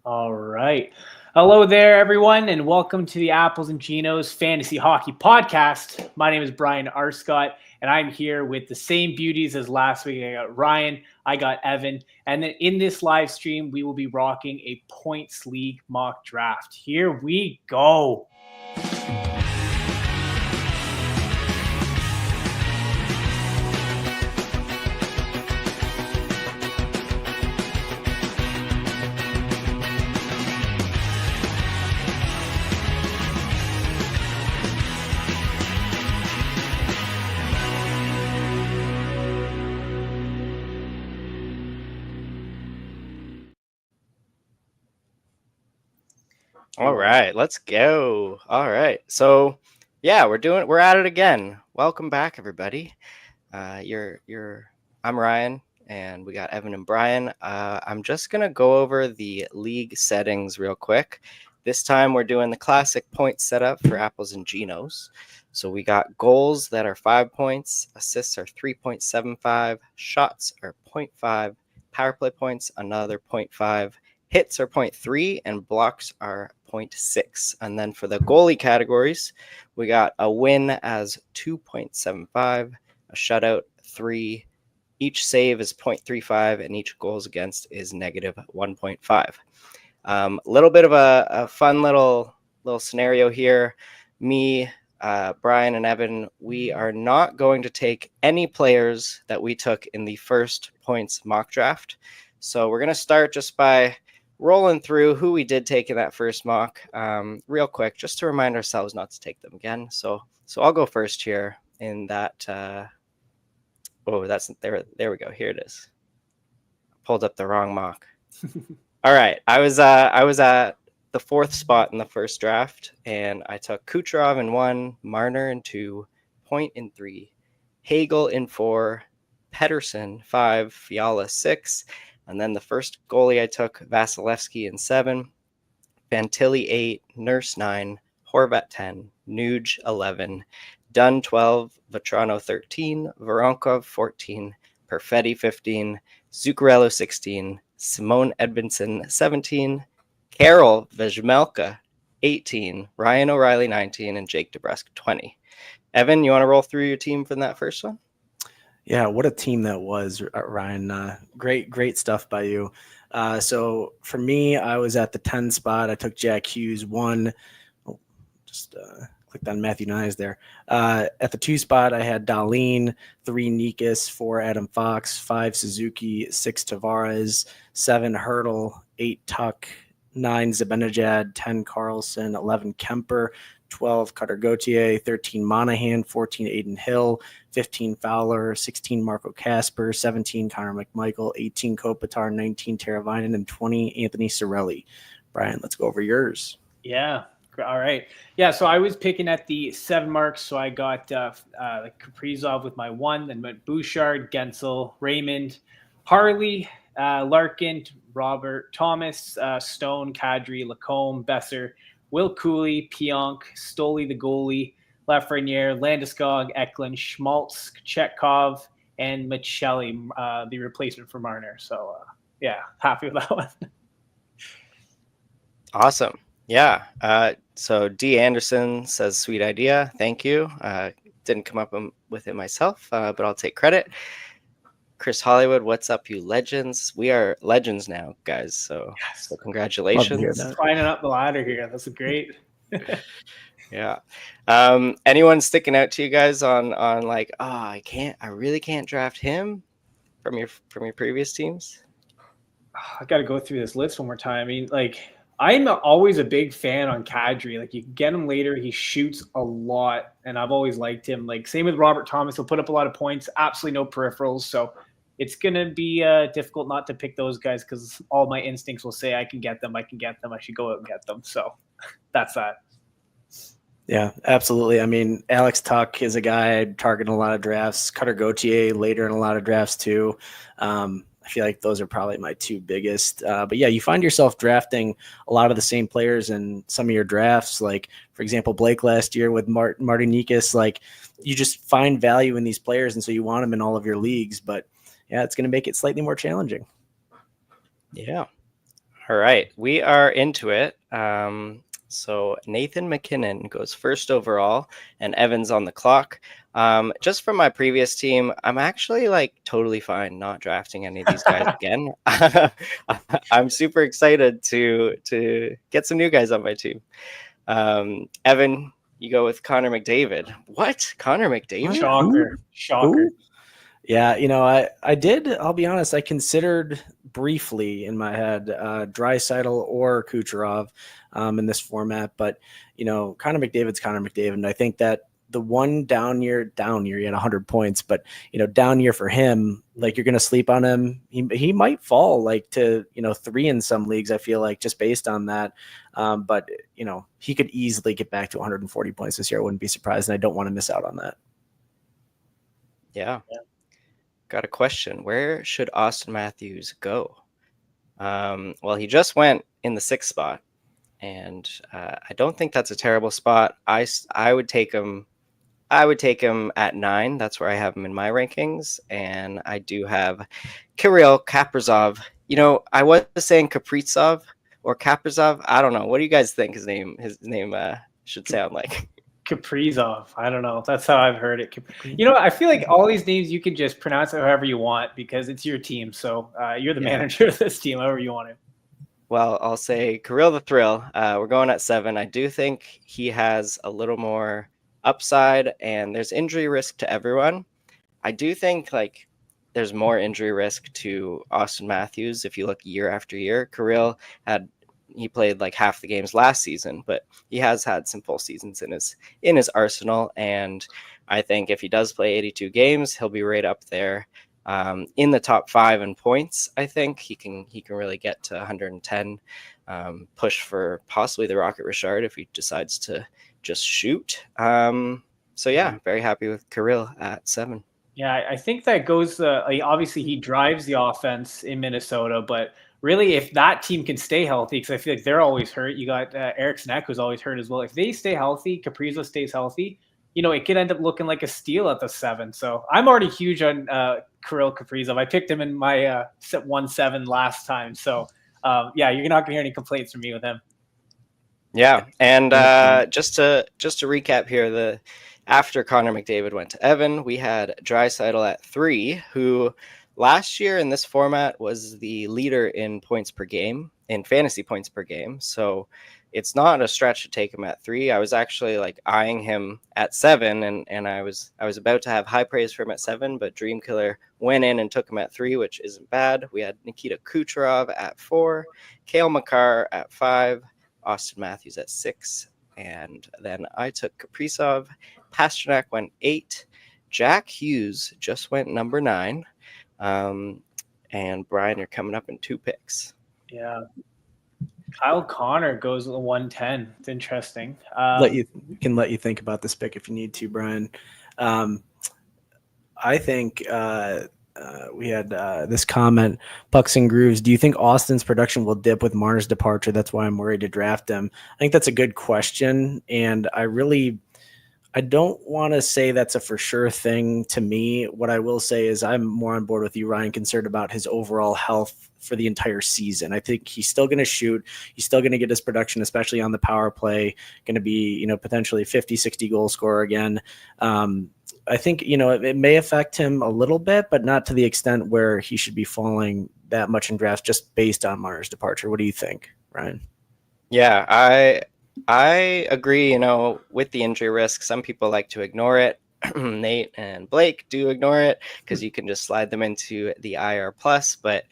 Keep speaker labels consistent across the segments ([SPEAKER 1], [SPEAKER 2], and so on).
[SPEAKER 1] All right. Hello there, everyone, and welcome to the Apples and Ginos Fantasy Hockey Podcast. My name is Brian Arscott, and I'm here with the same beauties as last week. I got Ryan, I got Evan, and then in this live stream, we will be rocking a points league mock draft. Here we go.
[SPEAKER 2] All right, let's go. All right. So, yeah, we're at it again. Welcome back, everybody. I'm Ryan, and we got Evan and Brian. I'm just going to go over the league settings real quick. This time we're doing the classic point setup for Apples and Ginos. So we got goals that are 5 points, assists are 3.75, shots are 0.5, power play points another 0.5, hits are 0.3, and blocks are 0.6. And then for the goalie categories, we got a win as 2.75, a shutout 3, each save is 0.35, and each goals against is negative 1.5. A little bit of a fun little scenario here. Me, Brian, and Evan, we are not going to take any players that we took in the first points mock draft. So we're going to start just by rolling through who we did take in that first mock real quick, just to remind ourselves not to take them again. So I'll go first here in that. That's there. There we go. Here it is. Pulled up the wrong mock. All right. I was at the 4th spot in the first draft, and I took Kucherov in 1, Marner in 2, Point in 3, Hagel in 4, Pettersson 5, Fiala 6. And then the first goalie I took, Vasilevsky in 7, Fantilli 8, Nurse 9, Horvat 10, Nuge 11, Dunn 12, Vetrano 13, Voronkov 14, Perfetti 15, Zuccarello 16, Simone Edmondson 17, Carol Vejmelka 18, Ryan O'Reilly 19, and Jake DeBrusk 20. Evan, you want to roll through your team from that first one?
[SPEAKER 3] Yeah, what a team that was, Ryan. Great stuff by you. So for me, I was at the 10 spot. I took Jack Hughes 1. Clicked on Matthew Nyes there. At the 2 spot, I had Dahlin, 3 Nikas, 4 Adam Fox, 5 Suzuki, 6 Tavares, 7 Hurdle, 8 Tuck, 9 Zibanejad, 10 Carlson, 11 Kemper, 12 Cutter Gauthier, 13 Monahan, 14 Aiden Hill, 15 Fowler, 16 Marco Casper, 17 Connor McMichael, 18 Kopitar, 19 Teravainen, and 20 Anthony Cirelli. Brian, let's go over yours.
[SPEAKER 1] Yeah. All right. Yeah. So I was picking at the 7 marks. So I got Kaprizov with my 1, then went Bouchard, Gensel, Raymond, Harley, Larkin, Robert, Thomas, Stone, Kadri, Lacombe, Besser, Will Cooley, Pionk, Stoli the goalie, Lafreniere, Landeskog, Eklund, Schmaltz, Chetkov, and Michelli, the replacement for Marner. So, happy with that one.
[SPEAKER 2] Awesome. Yeah. So D. Anderson says, sweet idea. Thank you. Didn't come up with it myself, but I'll take credit. Chris Hollywood, what's up, you legends? We are legends now, guys. So congratulations.
[SPEAKER 1] Climbing up the ladder here. That's great.
[SPEAKER 2] Yeah. Anyone sticking out to you guys on like, I really can't draft him from your previous teams?
[SPEAKER 1] I got to go through this list one more time. I mean, like, I'm always a big fan on Kadri. Like, you can get him later. He shoots a lot, and I've always liked him. Like, same with Robert Thomas. He'll put up a lot of points. Absolutely no peripherals. So it's going to be difficult not to pick those guys because all my instincts will say I can get them. I should go out and get them. So that's that.
[SPEAKER 3] Yeah, absolutely. I mean, Alex Tuck is a guy I'd target in a lot of drafts. Cutter Gauthier later in a lot of drafts too. I feel like those are probably my 2 biggest. But yeah, you find yourself drafting a lot of the same players in some of your drafts. Like, for example, Blake last year with Marty Nikas. Like, you just find value in these players, and so you want them in all of your leagues. But yeah, it's going to make it slightly more challenging.
[SPEAKER 2] Yeah. All right, we are into it. So Nathan McKinnon goes first overall, and Evan's on the clock. Just from my previous team, I'm actually like totally fine not drafting any of these guys again. I'm super excited to get some new guys on my team. Evan, you go with Connor McDavid. What? Connor McDavid?
[SPEAKER 1] Shocker.
[SPEAKER 3] Who? Yeah, I did. I'll be honest. I considered briefly in my head Draisaitl or Kucherov in this format, but Connor McDavid's Connor McDavid, and I think that the one down year, he had 100 points, but down year for him, like you're gonna sleep on him. He might fall like to 3 in some leagues. I feel like just based on that, but he could easily get back to 140 points this year. I wouldn't be surprised, and I don't want to miss out on that.
[SPEAKER 2] Yeah. Got a question. Where should Austin Matthews go? Well, he just went in the 6th spot, and I don't think that's a terrible spot. I would take him. I would take him at 9. That's where I have him in my rankings, and I do have Kirill Kaprizov. I was saying Kaprizov or Kaprizov. I don't know. What do you guys think his name should sound like?
[SPEAKER 1] Kaprizov. I don't know. That's how I've heard it. I feel like all these names you can just pronounce it however you want because it's your team. So you're the manager of this team, however you want to.
[SPEAKER 2] Well, I'll say Kirill the Thrill. We're going at 7. I do think he has a little more upside, and there's injury risk to everyone. I do think like there's more injury risk to Austin Matthews if you look year after year. Kirill he played like half the games last season, but he has had some full seasons in his arsenal. And I think if he does play 82 games, he'll be right up there in the top 5 in points. I think he can really get to 110, push for possibly the Rocket Richard if he decides to just shoot. So yeah, very happy with Kirill at 7.
[SPEAKER 1] Yeah, I think that goes. Obviously, he drives the offense in Minnesota, but really, if that team can stay healthy, because I feel like they're always hurt. You got Eriksson Ek, who's always hurt as well. If they stay healthy, Kaprizov stays healthy, it could end up looking like a steal at the 7. So I'm already huge on Kirill Kaprizov. I picked him in my 1-7 last time. So yeah, you're not gonna hear any complaints from me with him.
[SPEAKER 2] Yeah, and just to recap here, after Connor McDavid went to Evan, we had Draisaitl at 3, who last year in this format was the leader in points per game, in fantasy points per game. So it's not a stretch to take him at 3. I was actually like eyeing him at 7, and I was about to have high praise for him at 7, but Dreamkiller went in and took him at 3, which isn't bad. We had Nikita Kucherov at 4, Cale Makar at 5, Austin Matthews at 6, and then I took Kaprizov. Pasternak went 8. Jack Hughes just went number 9. And Brian, you're coming up in 2 picks.
[SPEAKER 1] Yeah. Kyle Connor goes with a 110. It's interesting.
[SPEAKER 3] Can let you think about this pick if you need to, Brian. I think we had this comment, Pucks and Grooves. Do you think Austin's production will dip with Marner's departure? That's why I'm worried to draft him. I think that's a good question, and I don't want to say that's a for sure thing to me. What I will say is I'm more on board with you, Ryan, concerned about his overall health for the entire season. I think he's still going to shoot. He's still going to get his production, especially on the power play, going to be, potentially 50, 60 goal scorer again. I think, it may affect him a little bit, but not to the extent where he should be falling that much in drafts just based on Marner's departure. What do you think, Ryan?
[SPEAKER 2] Yeah, I agree, with the injury risk. Some people like to ignore it. Nate and Blake do ignore it because you can just slide them into the IR plus. But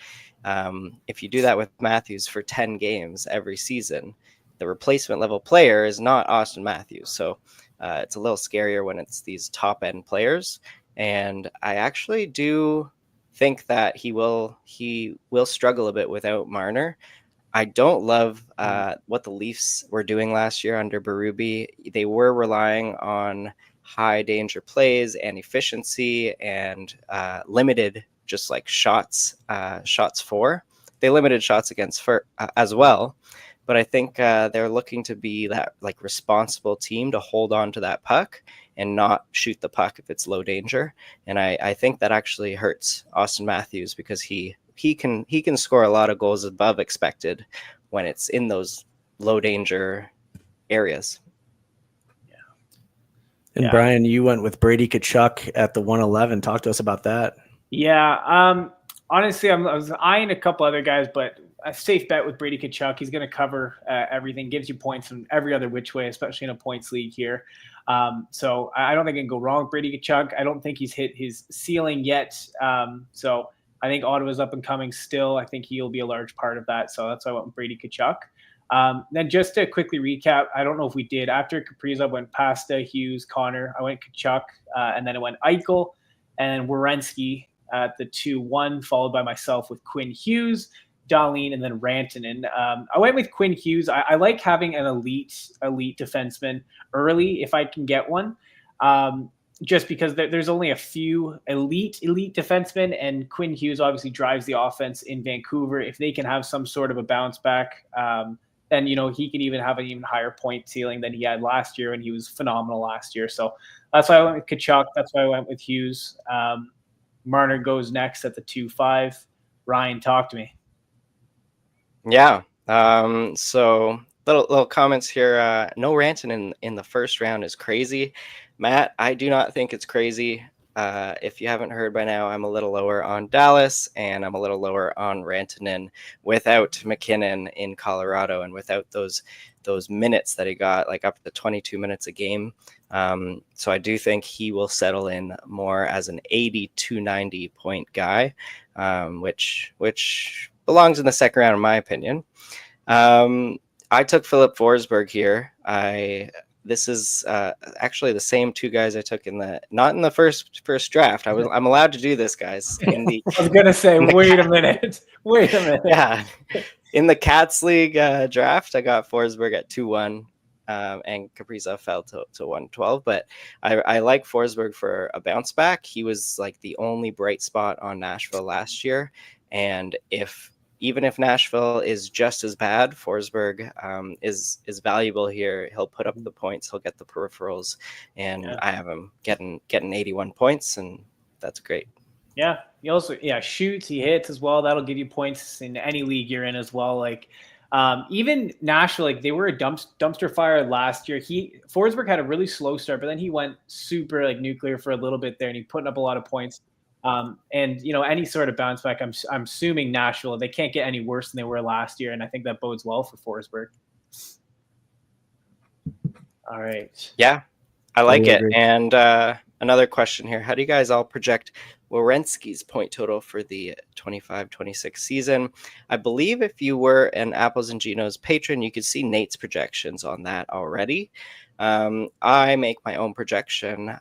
[SPEAKER 2] if you do that with Matthews for 10 games every season, the replacement level player is not Austin Matthews. So it's a little scarier when it's these top end players. And I actually do think that he will struggle a bit without Marner. I don't love what the Leafs were doing last year under Berube. They were relying on high danger plays and efficiency and limited just like shots for. They limited shots against for as well. But I think they're looking to be that like responsible team to hold on to that puck and not shoot the puck if it's low danger. And I think that actually hurts Austin Matthews because he he can score a lot of goals above expected when it's in those low danger areas.
[SPEAKER 3] And Brian, you went with Brady Tkachuk at the 111. Talk to us about that.
[SPEAKER 1] Yeah. Honestly, I was eyeing a couple other guys, but a safe bet with Brady Tkachuk. He's going to cover everything, gives you points from every other which way, especially in a points league here. So I don't think I can go wrong with Brady Tkachuk. I don't think he's hit his ceiling yet. So I think Ottawa's up and coming still. I think he'll be a large part of that. So that's why I went with Brady Tkachuk. Then just to quickly recap, I don't know if we did. After Kaprizov went Pasta, Hughes, Connor. I went Tkachuk, and then it went Eichel and Werenski at the 2-1, followed by myself with Quinn Hughes, Dahlin, and then Rantanen. I went with Quinn Hughes. I like having an elite defenseman early if I can get one. Just because there's only a few elite defensemen, and Quinn Hughes obviously drives the offense in Vancouver. If they can have some sort of a bounce back, then he can even have an even higher point ceiling than he had last year, and he was phenomenal last year. So that's why I went with Tkachuk. That's why I went with Hughes. Marner goes next at the 2-5. Ryan, talk to me.
[SPEAKER 2] Yeah. So little comments here. No Rantanen in the first round is crazy. Matt, I do not think it's crazy. If you haven't heard by now, I'm a little lower on Dallas, and I'm a little lower on Rantanen without McKinnon in Colorado and without those minutes that he got, like up to 22 minutes a game. So I do think he will settle in more as an 80 to 90 point guy, which belongs in the second round, in my opinion. I took Philip Forsberg here. This is actually the same two guys I took not in the first draft. I'm allowed to do this, guys.
[SPEAKER 1] I was gonna say, wait a minute.
[SPEAKER 2] Yeah, in the Cats League draft, I got Forsberg at 2-1, and Kaprizov fell to 112. But I like Forsberg for a bounce back. He was like the only bright spot on Nashville last year, and even if Nashville is just as bad, Forsberg is valuable here. He'll put up the points, he'll get the peripherals, and I have him getting 81 points, and that's great.
[SPEAKER 1] Yeah, he also shoots, he hits as well. That'll give you points in any league you're in as well. Like even Nashville, like they were a dumpster fire last year. Forsberg had a really slow start, but then he went super like nuclear for a little bit there, and he putting up a lot of points. And any sort of bounce back, I'm assuming Nashville, they can't get any worse than they were last year, and I think that bodes well for Forsberg. All right.
[SPEAKER 2] Yeah, I like it. And another question here: how do you guys all project Werenski's point total for the 25-26 season? I believe if you were an Apples and Ginos patron, you could see Nate's projections on that already. I make my own projection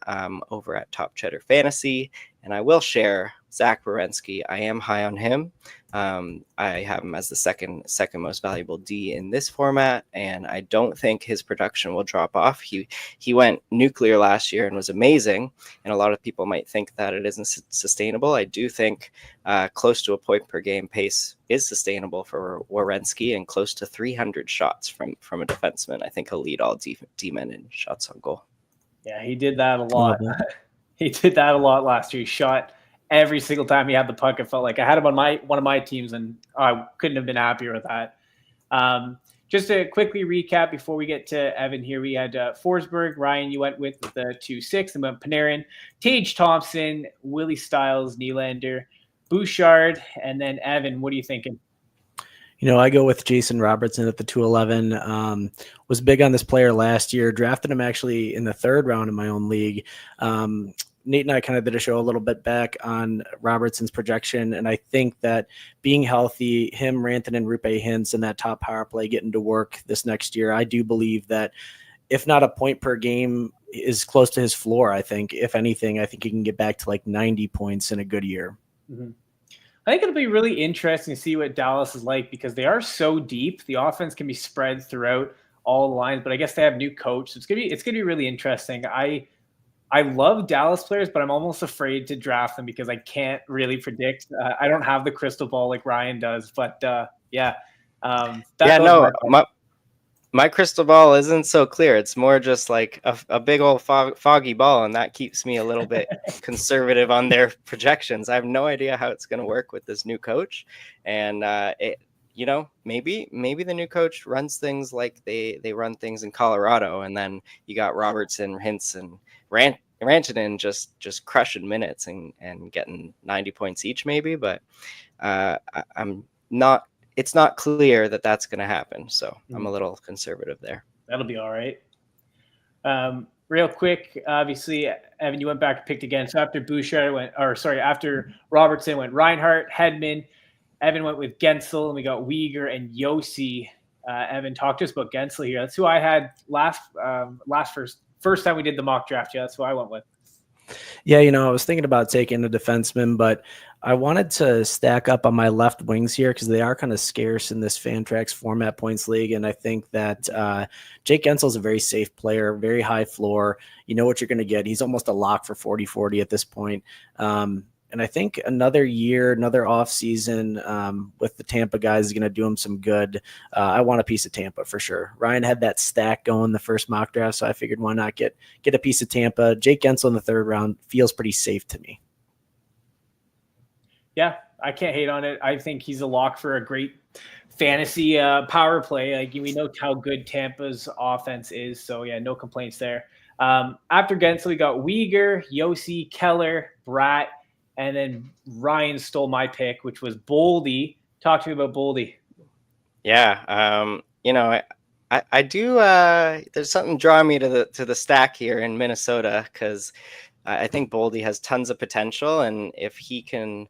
[SPEAKER 2] over at Top Cheddar Fantasy, and I will share Zach Werenski. I am high on him. I have him as the second most valuable D in this format, and I don't think his production will drop off. He went nuclear last year and was amazing, and a lot of people might think that it isn't sustainable. I do think close to a point per game pace is sustainable for Werenski, and close to 300 shots from a defenseman. I think he'll lead all D-men in shots on goal.
[SPEAKER 1] Yeah, he did that a lot. He did that a lot last year. He shot every single time he had the puck. It felt like I had him on one of my teams, and I couldn't have been happier with that. Just to quickly recap before we get to Evan here, we had Forsberg. Ryan, you went with the 2-6, and went Panarin, Tage Thompson, Willie Stiles, Nylander, Bouchard, and then Evan. What are you thinking?
[SPEAKER 3] I go with Jason Robertson at the 211. Was big on this player last year. Drafted him actually in the third round in my own league. Nate and I kind of did a show a little bit back on Robertson's projection, and I think that being healthy, him, Rantanen, Rupe Hintz, and that top power play getting to work this next year, I do believe that if not a point per game is close to his floor. I think, if anything, I think he can get back to like 90 points in a good year.
[SPEAKER 1] Mm-hmm. I think it'll be really interesting to see what Dallas is like, because they are so deep. The offense can be spread throughout all the lines, but I guess they have a new coach. So it's gonna be really interesting. I love Dallas players, but I'm almost afraid to draft them because I can't really predict. I don't have the crystal ball like Ryan does, but
[SPEAKER 2] my crystal ball isn't so clear. It's more just like a big old foggy ball, and that keeps me a little bit conservative on their projections. I have no idea how it's going to work with this new coach, and maybe the new coach runs things like they run things in Colorado, and then you got Robertson, Hintz, and Rantanen just crushing minutes and getting 90 points each, maybe. But I'm not. It's not clear that that's going to happen, so I'm a little conservative there.
[SPEAKER 1] That'll be all right. Real quick, obviously, Evan, you went back and picked again. So after after Robertson went Reinhart, Hedman. Evan went with Gensel, and we got Uyghur and Yossi. Evan, talk to us about Gensel here. That's who I had first time we did the mock draft. Yeah, that's who I went with.
[SPEAKER 3] Yeah, I was thinking about taking a defenseman, but I wanted to stack up on my left wings here because they are kind of scarce in this Fantrax format points league. And I think that Jake Gensel is a very safe player, very high floor. You know what you're going to get. He's almost a lock for 40-40 at this point. And I think another year, another off season with the Tampa guys is going to do him some good. I want a piece of Tampa for sure. Ryan had that stack going the first mock draft, so I figured why not get a piece of Tampa. Jake Gensel in the third round feels pretty safe to me.
[SPEAKER 1] Yeah, I can't hate on it. I think he's a lock for a great fantasy power play. Like, we know how good Tampa's offense is, so yeah, no complaints there. After Gensel, we got Uyghur, Yossi, Keller, Bratt. And then Ryan stole my pick, which was Boldy. Talk to me about Boldy.
[SPEAKER 2] Yeah, I do. There's something drawing me to the stack here in Minnesota because I think Boldy has tons of potential, and if he can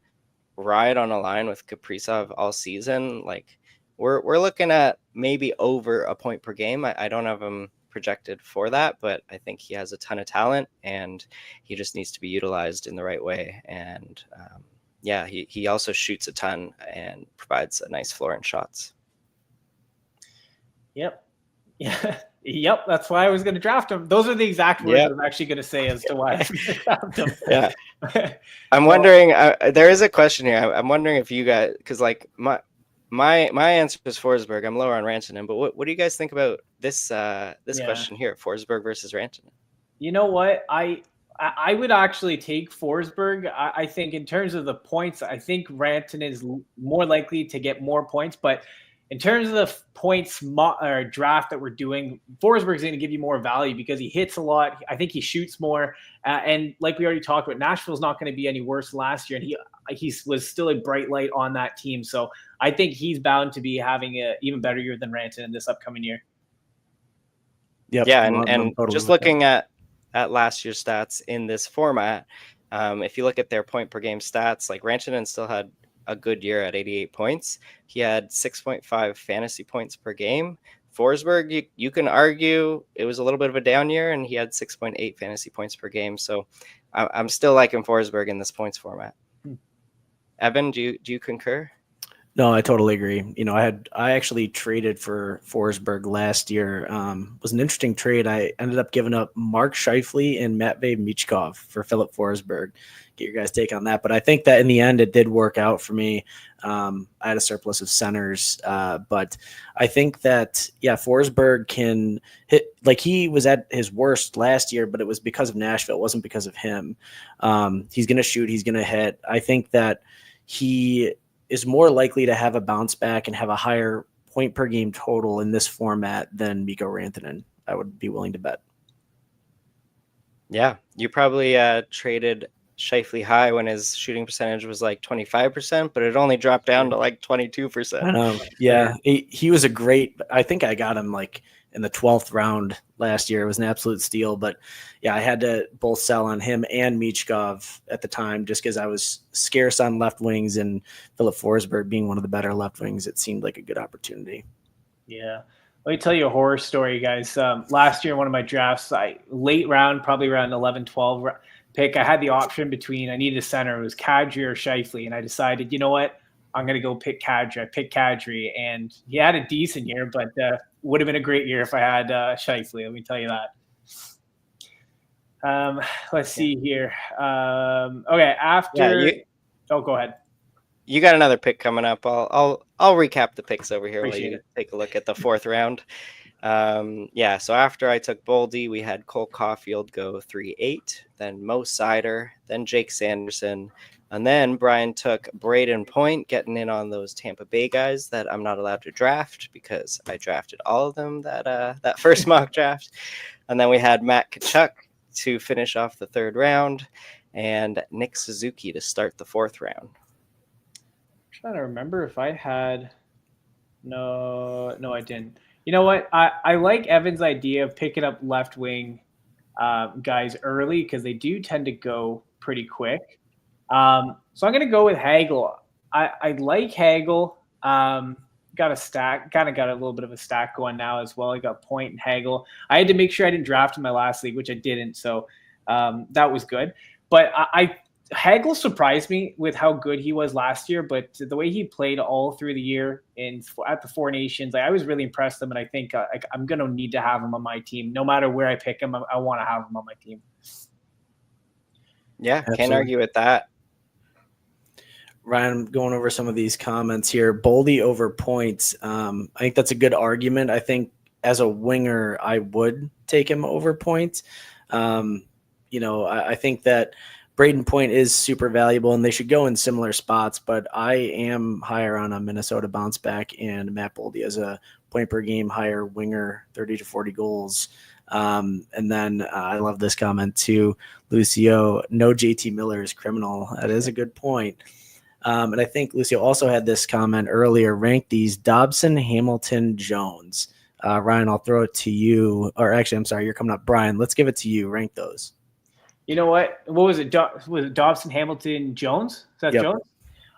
[SPEAKER 2] ride on a line with Kaprizov all season, like we're looking at maybe over a point per game. I don't have him projected for that, but I think he has a ton of talent, and he just needs to be utilized in the right way. And he also shoots a ton and provides a nice floor in shots.
[SPEAKER 1] Yep. Yeah. Yep. That's why I was going to draft him. Those are the exact words I'm actually going to say as to why I draft him.
[SPEAKER 2] Yeah. I'm wondering, there is a question here. I'm wondering if you guys, because like my answer is Forsberg. I'm lower on Rantanen, but what do you guys think about this question here, Forsberg versus Rantanen?
[SPEAKER 1] You know what? I would actually take Forsberg. I think in terms of the points, I think Rantanen is more likely to get more points. But in terms of the points draft that we're doing, Forsberg is going to give you more value because he hits a lot. I think he shoots more. And like we already talked about, Nashville's not going to be any worse than last year. And he was still a bright light on that team. So I think he's bound to be having an even better year than Rantanen this upcoming year.
[SPEAKER 3] Yep.
[SPEAKER 2] Yeah, and just looking at last year's stats in this format, if you look at their point per game stats, like Rantanen still had a good year at 88 points. He had 6.5 fantasy points per game. Forsberg, you can argue it was a little bit of a down year, and he had 6.8 fantasy points per game. So I'm still liking Forsberg in this points format. Evan, do you concur?
[SPEAKER 3] No, I totally agree. I actually traded for Forsberg last year. It was an interesting trade. I ended up giving up Mark Scheifele and Matvei Michkov for Philip Forsberg. Get your guys' take on that. But I think that in the end, it did work out for me. I had a surplus of centers, but I think that, Forsberg can hit, like he was at his worst last year, but it was because of Nashville. It wasn't because of him. He's going to shoot. He's going to hit. I think that he is more likely to have a bounce back and have a higher point per game total in this format than Mikko Rantanen. I would be willing to bet.
[SPEAKER 2] Yeah, you probably traded Scheifele high when his shooting percentage was like 25%, but it only dropped down to like 22%.
[SPEAKER 3] I know. Yeah, he was a great. I think I got him like in the 12th round last year. It was an absolute steal. But yeah, I had to both sell on him and Michkov at the time just because I was scarce on left wings, and Philip Forsberg being one of the better left wings, it seemed like a good opportunity.
[SPEAKER 1] Yeah. Let me tell you a horror story, guys. Last year, one of my drafts, late round, probably around 11, 12 pick, I had the option between, I needed a center. It was Kadri or Scheifele. And I decided, you know what? I'm going to go pick Kadri. I picked Kadri, and he had a decent year, but would have been a great year if I had Scheifele. Let me tell you that. Let's see here. Okay, after.
[SPEAKER 2] Yeah,
[SPEAKER 1] go ahead.
[SPEAKER 2] You got another pick coming up. I'll recap the picks over here while
[SPEAKER 1] Appreciate
[SPEAKER 2] you
[SPEAKER 1] it.
[SPEAKER 2] take a look at the fourth round. So after I took Boldy, we had Cole Caulfield go 3-8, then Mo Sider, then Jake Sanderson, and then Brian took Braden Point, getting in on those Tampa Bay guys that I'm not allowed to draft because I drafted all of them that first mock draft. And then we had Matt Kachuk to finish off the third round, and Nick Suzuki to start the fourth round.
[SPEAKER 1] I'm trying to remember if I had. No, I didn't. You know what? I like Evan's idea of picking up left wing guys early because they do tend to go pretty quick. So I'm going to go with Hagel. I like Hagel. Got a stack, kind of got a little bit of a stack going now as well. I got Point and Hagel. I had to make sure I didn't draft in my last league, which I didn't. So that was good. But Hagel surprised me with how good he was last year, but the way he played all through the year at the Four Nations, I was really impressed with him, and I think I'm going to need to have him on my team. No matter where I pick him, I want to have him on my team.
[SPEAKER 2] Yeah,
[SPEAKER 3] Absolutely.
[SPEAKER 2] can't argue with that.
[SPEAKER 3] Ryan, I'm going over some of these comments here. Boldy over Points. I think that's a good argument. I think as a winger, I would take him over Points. I think that Braden Point is super valuable, and they should go in similar spots, but I am higher on a Minnesota bounce back and Matt Boldy as a point per game higher winger, 30 to 40 goals. And then I love this comment too, Lucio, no JT Miller is criminal. That is a good point. And I think Lucio also had this comment earlier, rank these Dobson, Hamilton, Jones. Ryan, I'll throw it to you. Or actually, I'm sorry, you're coming up. Brian, let's give it to you. Rank those.
[SPEAKER 1] You know what? What was it? Was it Dobson, Hamilton, Jones? Is that
[SPEAKER 3] Yep.
[SPEAKER 1] Jones?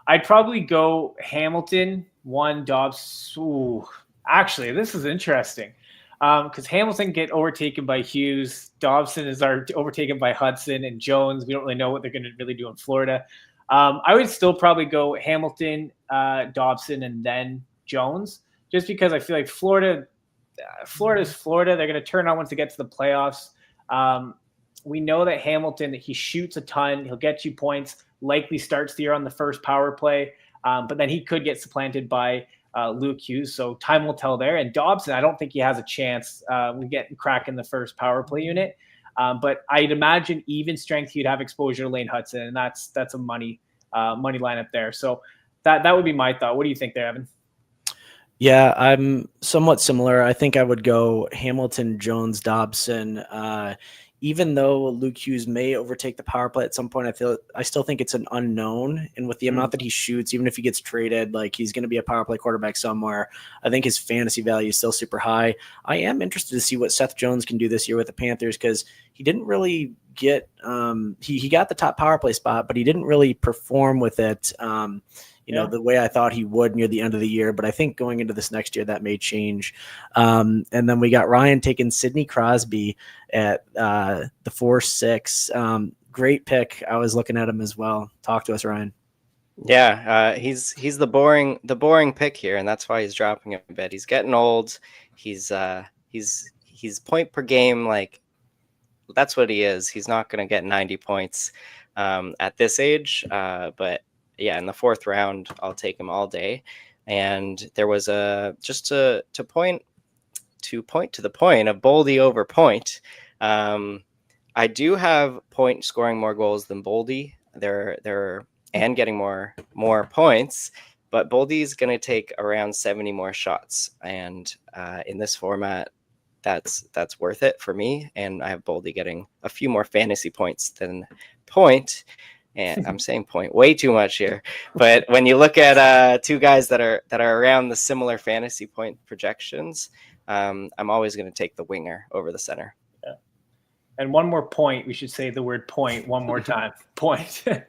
[SPEAKER 1] I'd probably go Hamilton, 1, Dobson. Ooh, actually, this is interesting because Hamilton get overtaken by Hughes. Dobson is overtaken by Hudson and Jones. We don't really know what they're going to really do in Florida. I would still probably go Hamilton, Dobson, and then Jones, just because I feel like Florida's Florida. They're going to turn on once they get to the playoffs. We know that Hamilton, he shoots a ton. He'll get you points, likely starts the year on the first power play, but then he could get supplanted by Luke Hughes. So time will tell there. And Dobson, I don't think he has a chance. We get cracking the first power play unit. But I'd imagine even strength, he'd have exposure to Lane Hudson, and that's a money lineup there. So that would be my thought. What do you think there, Evan?
[SPEAKER 3] Yeah, I'm somewhat similar. I think I would go Hamilton, Jones, Dobson. Even though Luke Hughes may overtake the power play at some point, I still think it's an unknown. And with the amount that he shoots, even if he gets traded, like he's going to be a power play quarterback somewhere. I think his fantasy value is still super high. I am interested to see what Seth Jones can do this year with the Panthers because he didn't really get he got the top power play spot, but he didn't really perform with it. The way I thought he would near the end of the year, but I think going into this next year that may change. And then we got Ryan taking Sidney Crosby at the 4-6. Great pick. I was looking at him as well. Talk to us, Ryan.
[SPEAKER 2] Yeah, he's the boring pick here, and that's why he's dropping a bit. He's getting old. He's point per game, like that's what he is. He's not going to get 90 points at this age, but yeah, in the fourth round, I'll take him all day. And there was just to point to the point of Boldy over Point. I do have Point scoring more goals than Boldy. They're and getting more points, but Boldy is going to take around 70 more shots, and in this format, that's worth it for me. And I have Boldy getting a few more fantasy points than Point. And I'm saying Point way too much here, but when you look at two guys that are around the similar fantasy point projections, I'm always going to take the winger over the center.
[SPEAKER 1] Yeah. And one more point, we should say the word point one more time. Point. Did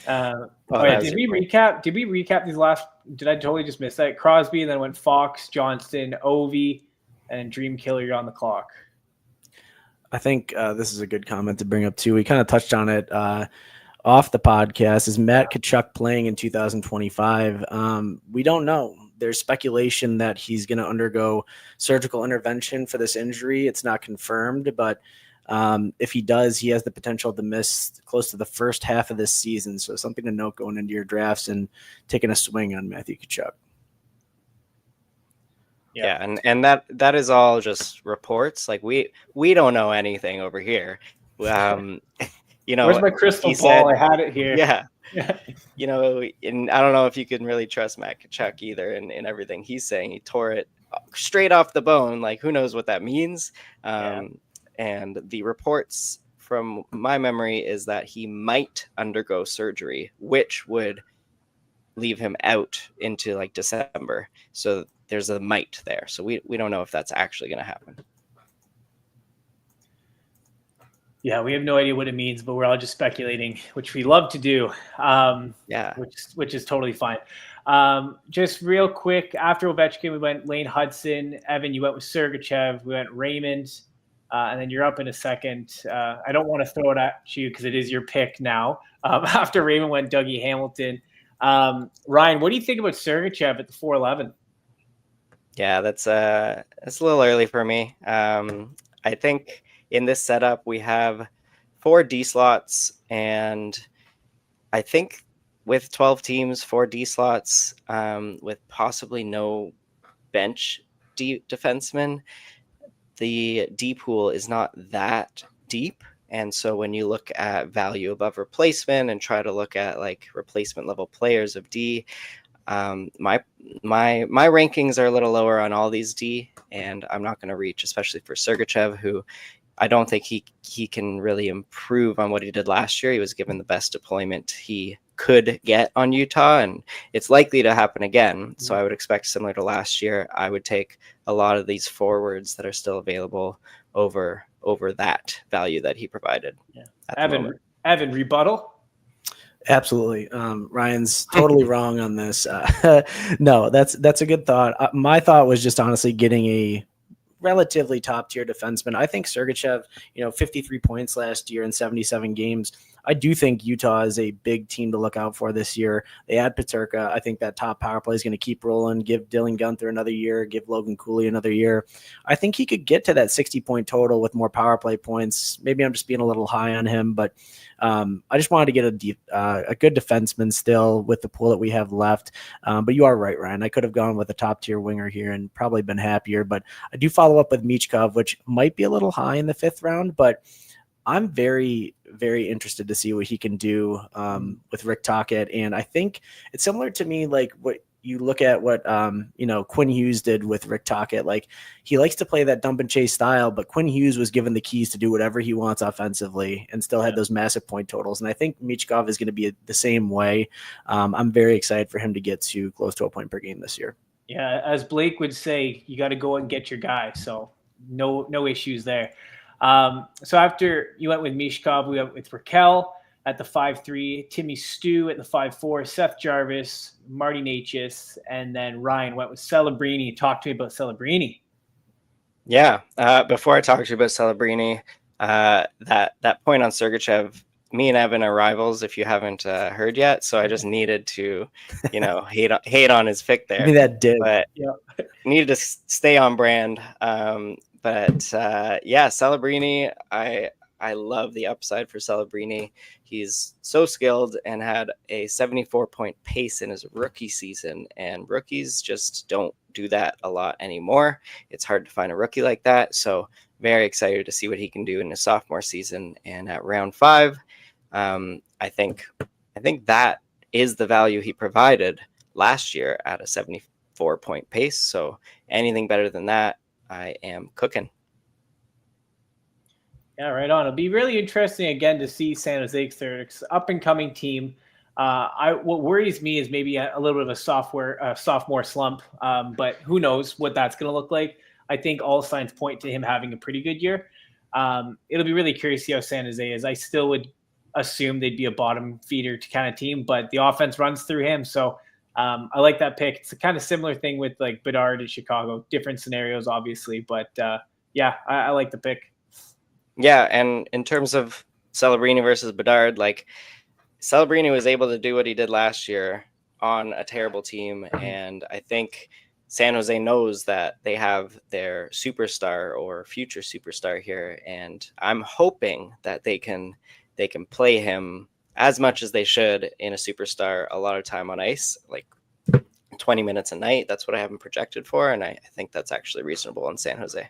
[SPEAKER 1] we recap these last? Did I totally just miss that? Crosby, and then went Fox, Johnston, Ovi, and Dream Killer. You're on the clock.
[SPEAKER 3] I think this is a good comment to bring up too. We kind of touched on it off the podcast. Is Matt Kachuk playing in 2025? We don't know. There's speculation that he's going to undergo surgical intervention for this injury. It's not confirmed, but If he does, he has the potential to miss close to the first half of this season. So something to note going into your drafts and taking a swing on Matthew Tkachuk.
[SPEAKER 2] Yeah, and that is all just reports. Like we don't know anything over here. Where's
[SPEAKER 1] my crystal ball?
[SPEAKER 2] Said,
[SPEAKER 1] I had it here.
[SPEAKER 2] Yeah. And I don't know if you can really trust Matt Tkachuk either in everything he's saying. He tore it straight off the bone. Like, who knows what that means? And the reports from my memory is that he might undergo surgery, which would leave him out into like December. So there's a might there. So we don't know if that's actually going to happen.
[SPEAKER 1] Yeah, we have no idea what it means, but we're all just speculating, which we love to do. Which is totally fine. Just real quick, after Ovechkin, we went Lane Hudson. Evan, you went with Sergachev. We went Raymond. And then you're up in a second. I don't want to throw it at you because it is your pick now. After Raymond went Dougie Hamilton. Ryan, what do you think about Sergachev at the 411?
[SPEAKER 2] Yeah, that's a little early for me. I think in this setup we have 4 D slots, and I think with 12 teams, 4 D slots, with possibly no bench defenseman, the D pool is not that deep. And so when you look at value above replacement and try to look at like replacement level players of D, my rankings are a little lower on all these D, and I'm not going to reach, especially for Sergachev, who I don't think he can really improve on what he did last year. He was given the best deployment he could get on Utah, and it's likely to happen again. So I would expect, similar to last year, I would take a lot of these forwards that are still available over that value that he provided.
[SPEAKER 1] Yeah. Evan, rebuttal?
[SPEAKER 3] Absolutely. Ryan's totally wrong on this. No, that's a good thought. My thought was just honestly getting a relatively top tier defenseman. I think Sergachev, 53 points last year in 77 games. I do think Utah is a big team to look out for this year. They add Peterka. I think that top power play is going to keep rolling. Give Dylan Guenther another year. Give Logan Cooley another year. I think he could get to that 60-point total with more power play points. Maybe I'm just being a little high on him, but I just wanted to get a good defenseman still with the pool that we have left. But you are right, Ryan. I could have gone with a top tier winger here and probably been happier. But I do follow up with Michkov, which might be a little high in the 5th round, but I'm very, very interested to see what he can do with Rick Tocchet. And I think it's similar to me, like what you look at what, Quinn Hughes did with Rick Tocchet. Like, he likes to play that dump and chase style, but Quinn Hughes was given the keys to do whatever he wants offensively and still had those massive point totals. And I think Michkov is going to be the same way. I'm very excited for him to get to close to a point per game this year.
[SPEAKER 1] Yeah, as Blake would say, you got to go and get your guy. So no issues there. So after you went with Michkov, we went with Raquel at the 5-3, Timmy Stu at the 5-4, Seth Jarvis, Marty Natchez, and then Ryan went with Celebrini. Talk to me about Celebrini.
[SPEAKER 2] Yeah, before I talk to you about Celebrini, that point on Sergachev, me and Evan are rivals, if you haven't heard yet. So I just needed to, hate on his pick there.
[SPEAKER 3] Give me that dig.
[SPEAKER 2] But needed to stay on brand. Celebrini, I love the upside for Celebrini. He's so skilled and had a 74-point pace in his rookie season, and rookies just don't do that a lot anymore. It's hard to find a rookie like that. So very excited to see what he can do in his sophomore season. And at round 5, I think that is the value he provided last year at a 74-point pace. So anything better than that, I am cooking.
[SPEAKER 1] Yeah, right on. It'll be really interesting again to see San Jose third up and coming team. What worries me is maybe a little bit of a sophomore slump, but who knows what that's going to look like. I think all signs point to him having a pretty good year. It'll be really curious to see how San Jose is. I still would assume they'd be a bottom feeder kind of team, but the offense runs through him. So I like that pick. It's a kind of similar thing with like Bedard in Chicago. Different scenarios, obviously, but I like the pick.
[SPEAKER 2] Yeah, and in terms of Celebrini versus Bedard, like Celebrini was able to do what he did last year on a terrible team, and I think San Jose knows that they have their superstar or future superstar here, and I'm hoping that they can play him as much as they should in a superstar, a lot of time on ice, like 20 minutes a night. That's what I have him projected for, and I think that's actually reasonable in San Jose.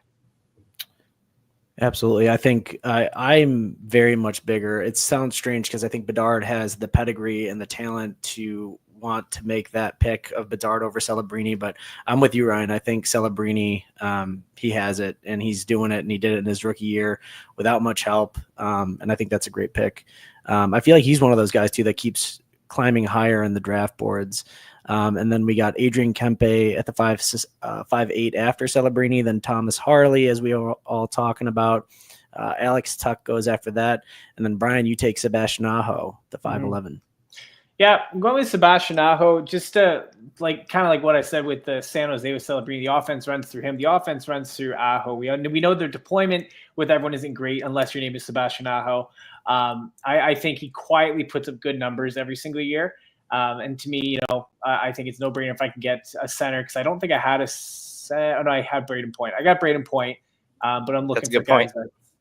[SPEAKER 3] Absolutely. I think I'm very much bigger. It sounds strange because I think Bedard has the pedigree and the talent to want to make that pick of Bedard over Celebrini, but I'm with you, Ryan. I think Celebrini, he has it and he's doing it, and he did it in his rookie year without much help. And I think that's a great pick. I feel like he's one of those guys too that keeps climbing higher in the draft boards. And then we got Adrian Kempe at the 5'8" after Celebrini, then Thomas Harley, as we were all talking about. Alex Tuck goes after that. And then Brian, you take Sebastian Aho, the 5'11".
[SPEAKER 1] Yeah, I'm going with Sebastian Aho, just to kind of like what I said with the San Jose with Celebrini. The offense runs through him. The offense runs through Aho. We know their deployment with everyone isn't great unless your name is Sebastian Aho. I think he quietly puts up good numbers every single year. And to me, I think it's no brainer if I can get a center, because I don't think I had I had Braden Point. I got Braden Point, but I'm looking for guys.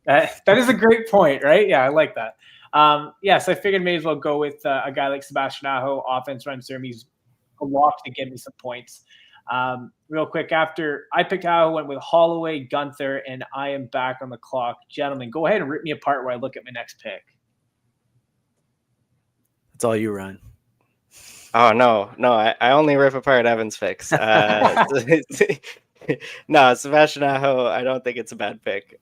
[SPEAKER 1] That is a great point, right? Yeah, I like that. So I figured I may as well go with a guy like Sebastian Aho. Offense runs through him. He's a lock to get me some points. Real quick, after I picked Aho, went with Holloway, Gunther, and I am back on the clock. Gentlemen, go ahead and rip me apart where I look at my next pick.
[SPEAKER 3] That's all you, Ryan.
[SPEAKER 2] Oh, no, I only rip apart Evan's picks. No, Sebastian Aho, I don't think it's a bad pick.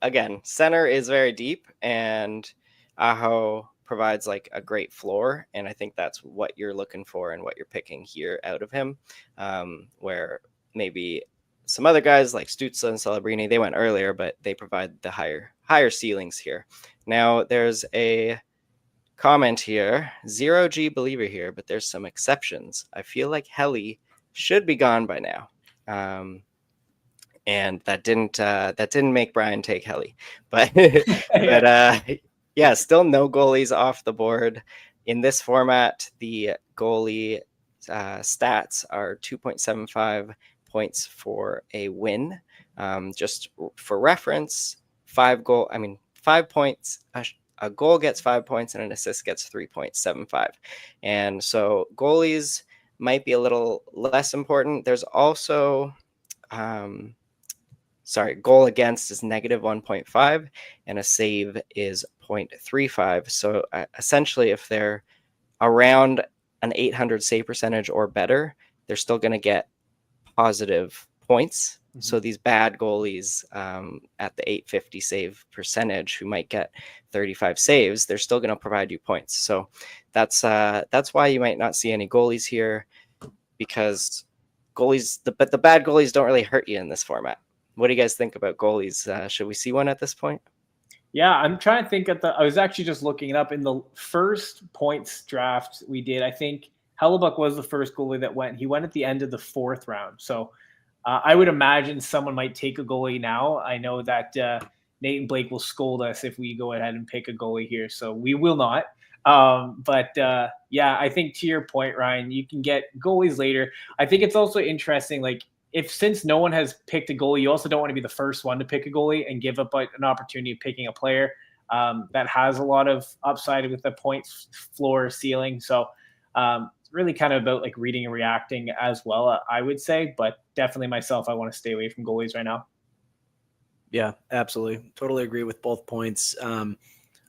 [SPEAKER 2] Again, center is very deep, and Aho provides like a great floor, and I think that's what you're looking for and what you're picking here out of him, where maybe some other guys like Stützle and Celebrini, they went earlier, but they provide the higher ceilings here. Now, there's a comment here, 0G believer here, but there's some exceptions. I feel like Helly should be gone by now. And that didn't make Brian take Helly, but yeah, still no goalies off the board in this format. The goalie stats are 2.75 points for a win. Just for reference, 5 points. A goal gets 5 points and an assist gets 3.75. And so goalies might be a little less important. There's also, goal against is negative 1.5 and a save is 0.35. So essentially, if they're around an 800 save percentage or better, they're still going to get positive points. Mm-hmm. So these bad goalies at the 850 save percentage who might get 35 saves, they're still going to provide you points. So that's why you might not see any goalies here, because the bad goalies don't really hurt you in this format. What do you guys think about goalies? Should we see one at this point?
[SPEAKER 1] Yeah, I'm trying to think I was actually just looking it up in the first points draft we did. I think Hellebuck was the first goalie that went. He went at the end of the 4th round. So I would imagine someone might take a goalie now. I know that Nate and Blake will scold us if we go ahead and pick a goalie here. So we will not. I think to your point, Ryan, you can get goalies later. I think it's also interesting, since no one has picked a goalie, you also don't want to be the first one to pick a goalie and give up an opportunity of picking a player that has a lot of upside with the points floor ceiling. So it's really kind of about reading and reacting as well, I would say. But definitely myself, I want to stay away from goalies right now.
[SPEAKER 3] Yeah, absolutely. Totally agree with both points.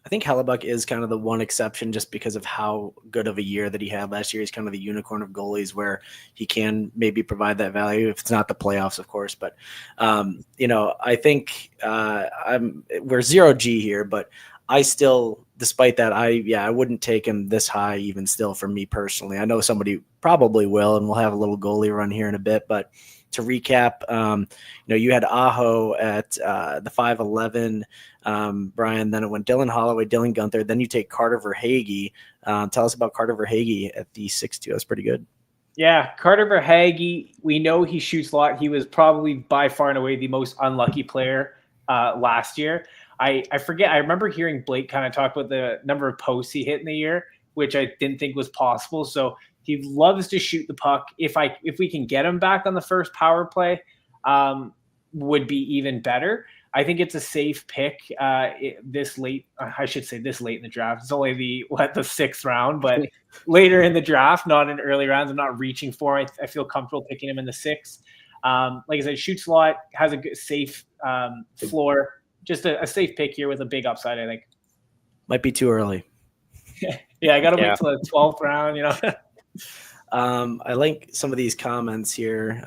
[SPEAKER 3] I think Hellebuck is kind of the one exception just because of how good of a year that he had last year. He's kind of the unicorn of goalies where he can maybe provide that value if it's not the playoffs, of course. But, I think we're 0G here, but I still, despite that, I wouldn't take him this high even still for me personally. I know somebody probably will, and we'll have a little goalie run here in a bit, but to recap, you had Aho at the 5'11", Brian, then it went Dylan Holloway, Dylan Gunther, then you take Carter Verhaeghe. Tell us about Carter Verhaeghe at the 6'2". That's pretty good.
[SPEAKER 1] Yeah, Carter Verhaeghe, we know he shoots a lot. He was probably by far and away the most unlucky player last year. I forget. I remember hearing Blake kind of talk about the number of posts he hit in the year, which I didn't think was possible. So He loves to shoot the puck. If we can get him back on the first power play, would be even better. I think it's a safe pick this late. I should say this late in the draft. It's only the 6th round, but later in the draft, not in early rounds. I'm not reaching for it. I feel comfortable picking him in the 6th. Like I said, shoots a lot, has a good, safe floor. Just a safe pick here with a big upside, I think.
[SPEAKER 3] Might be too early.
[SPEAKER 1] Yeah, I got to wait till the 12th round, you know.
[SPEAKER 3] I like some of these comments here.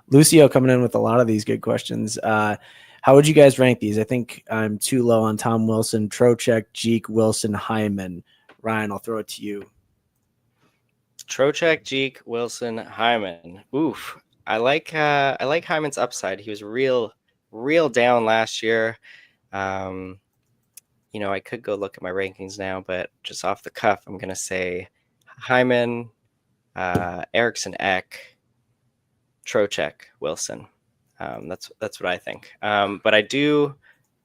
[SPEAKER 3] Lucio coming in with a lot of these good questions. How would you guys rank these? I think I'm too low on Tom Wilson, Trocheck, Jeek, Wilson, Hyman. Ryan, I'll throw it to you.
[SPEAKER 2] Trocheck, Jeek, Wilson, Hyman. Oof. I like Hyman's upside. He was real down last year. You know, I could go look at my rankings now, but just off the cuff, I'm gonna say Hyman, Eriksson Ek, Trocheck, Wilson. That's what I think. But I do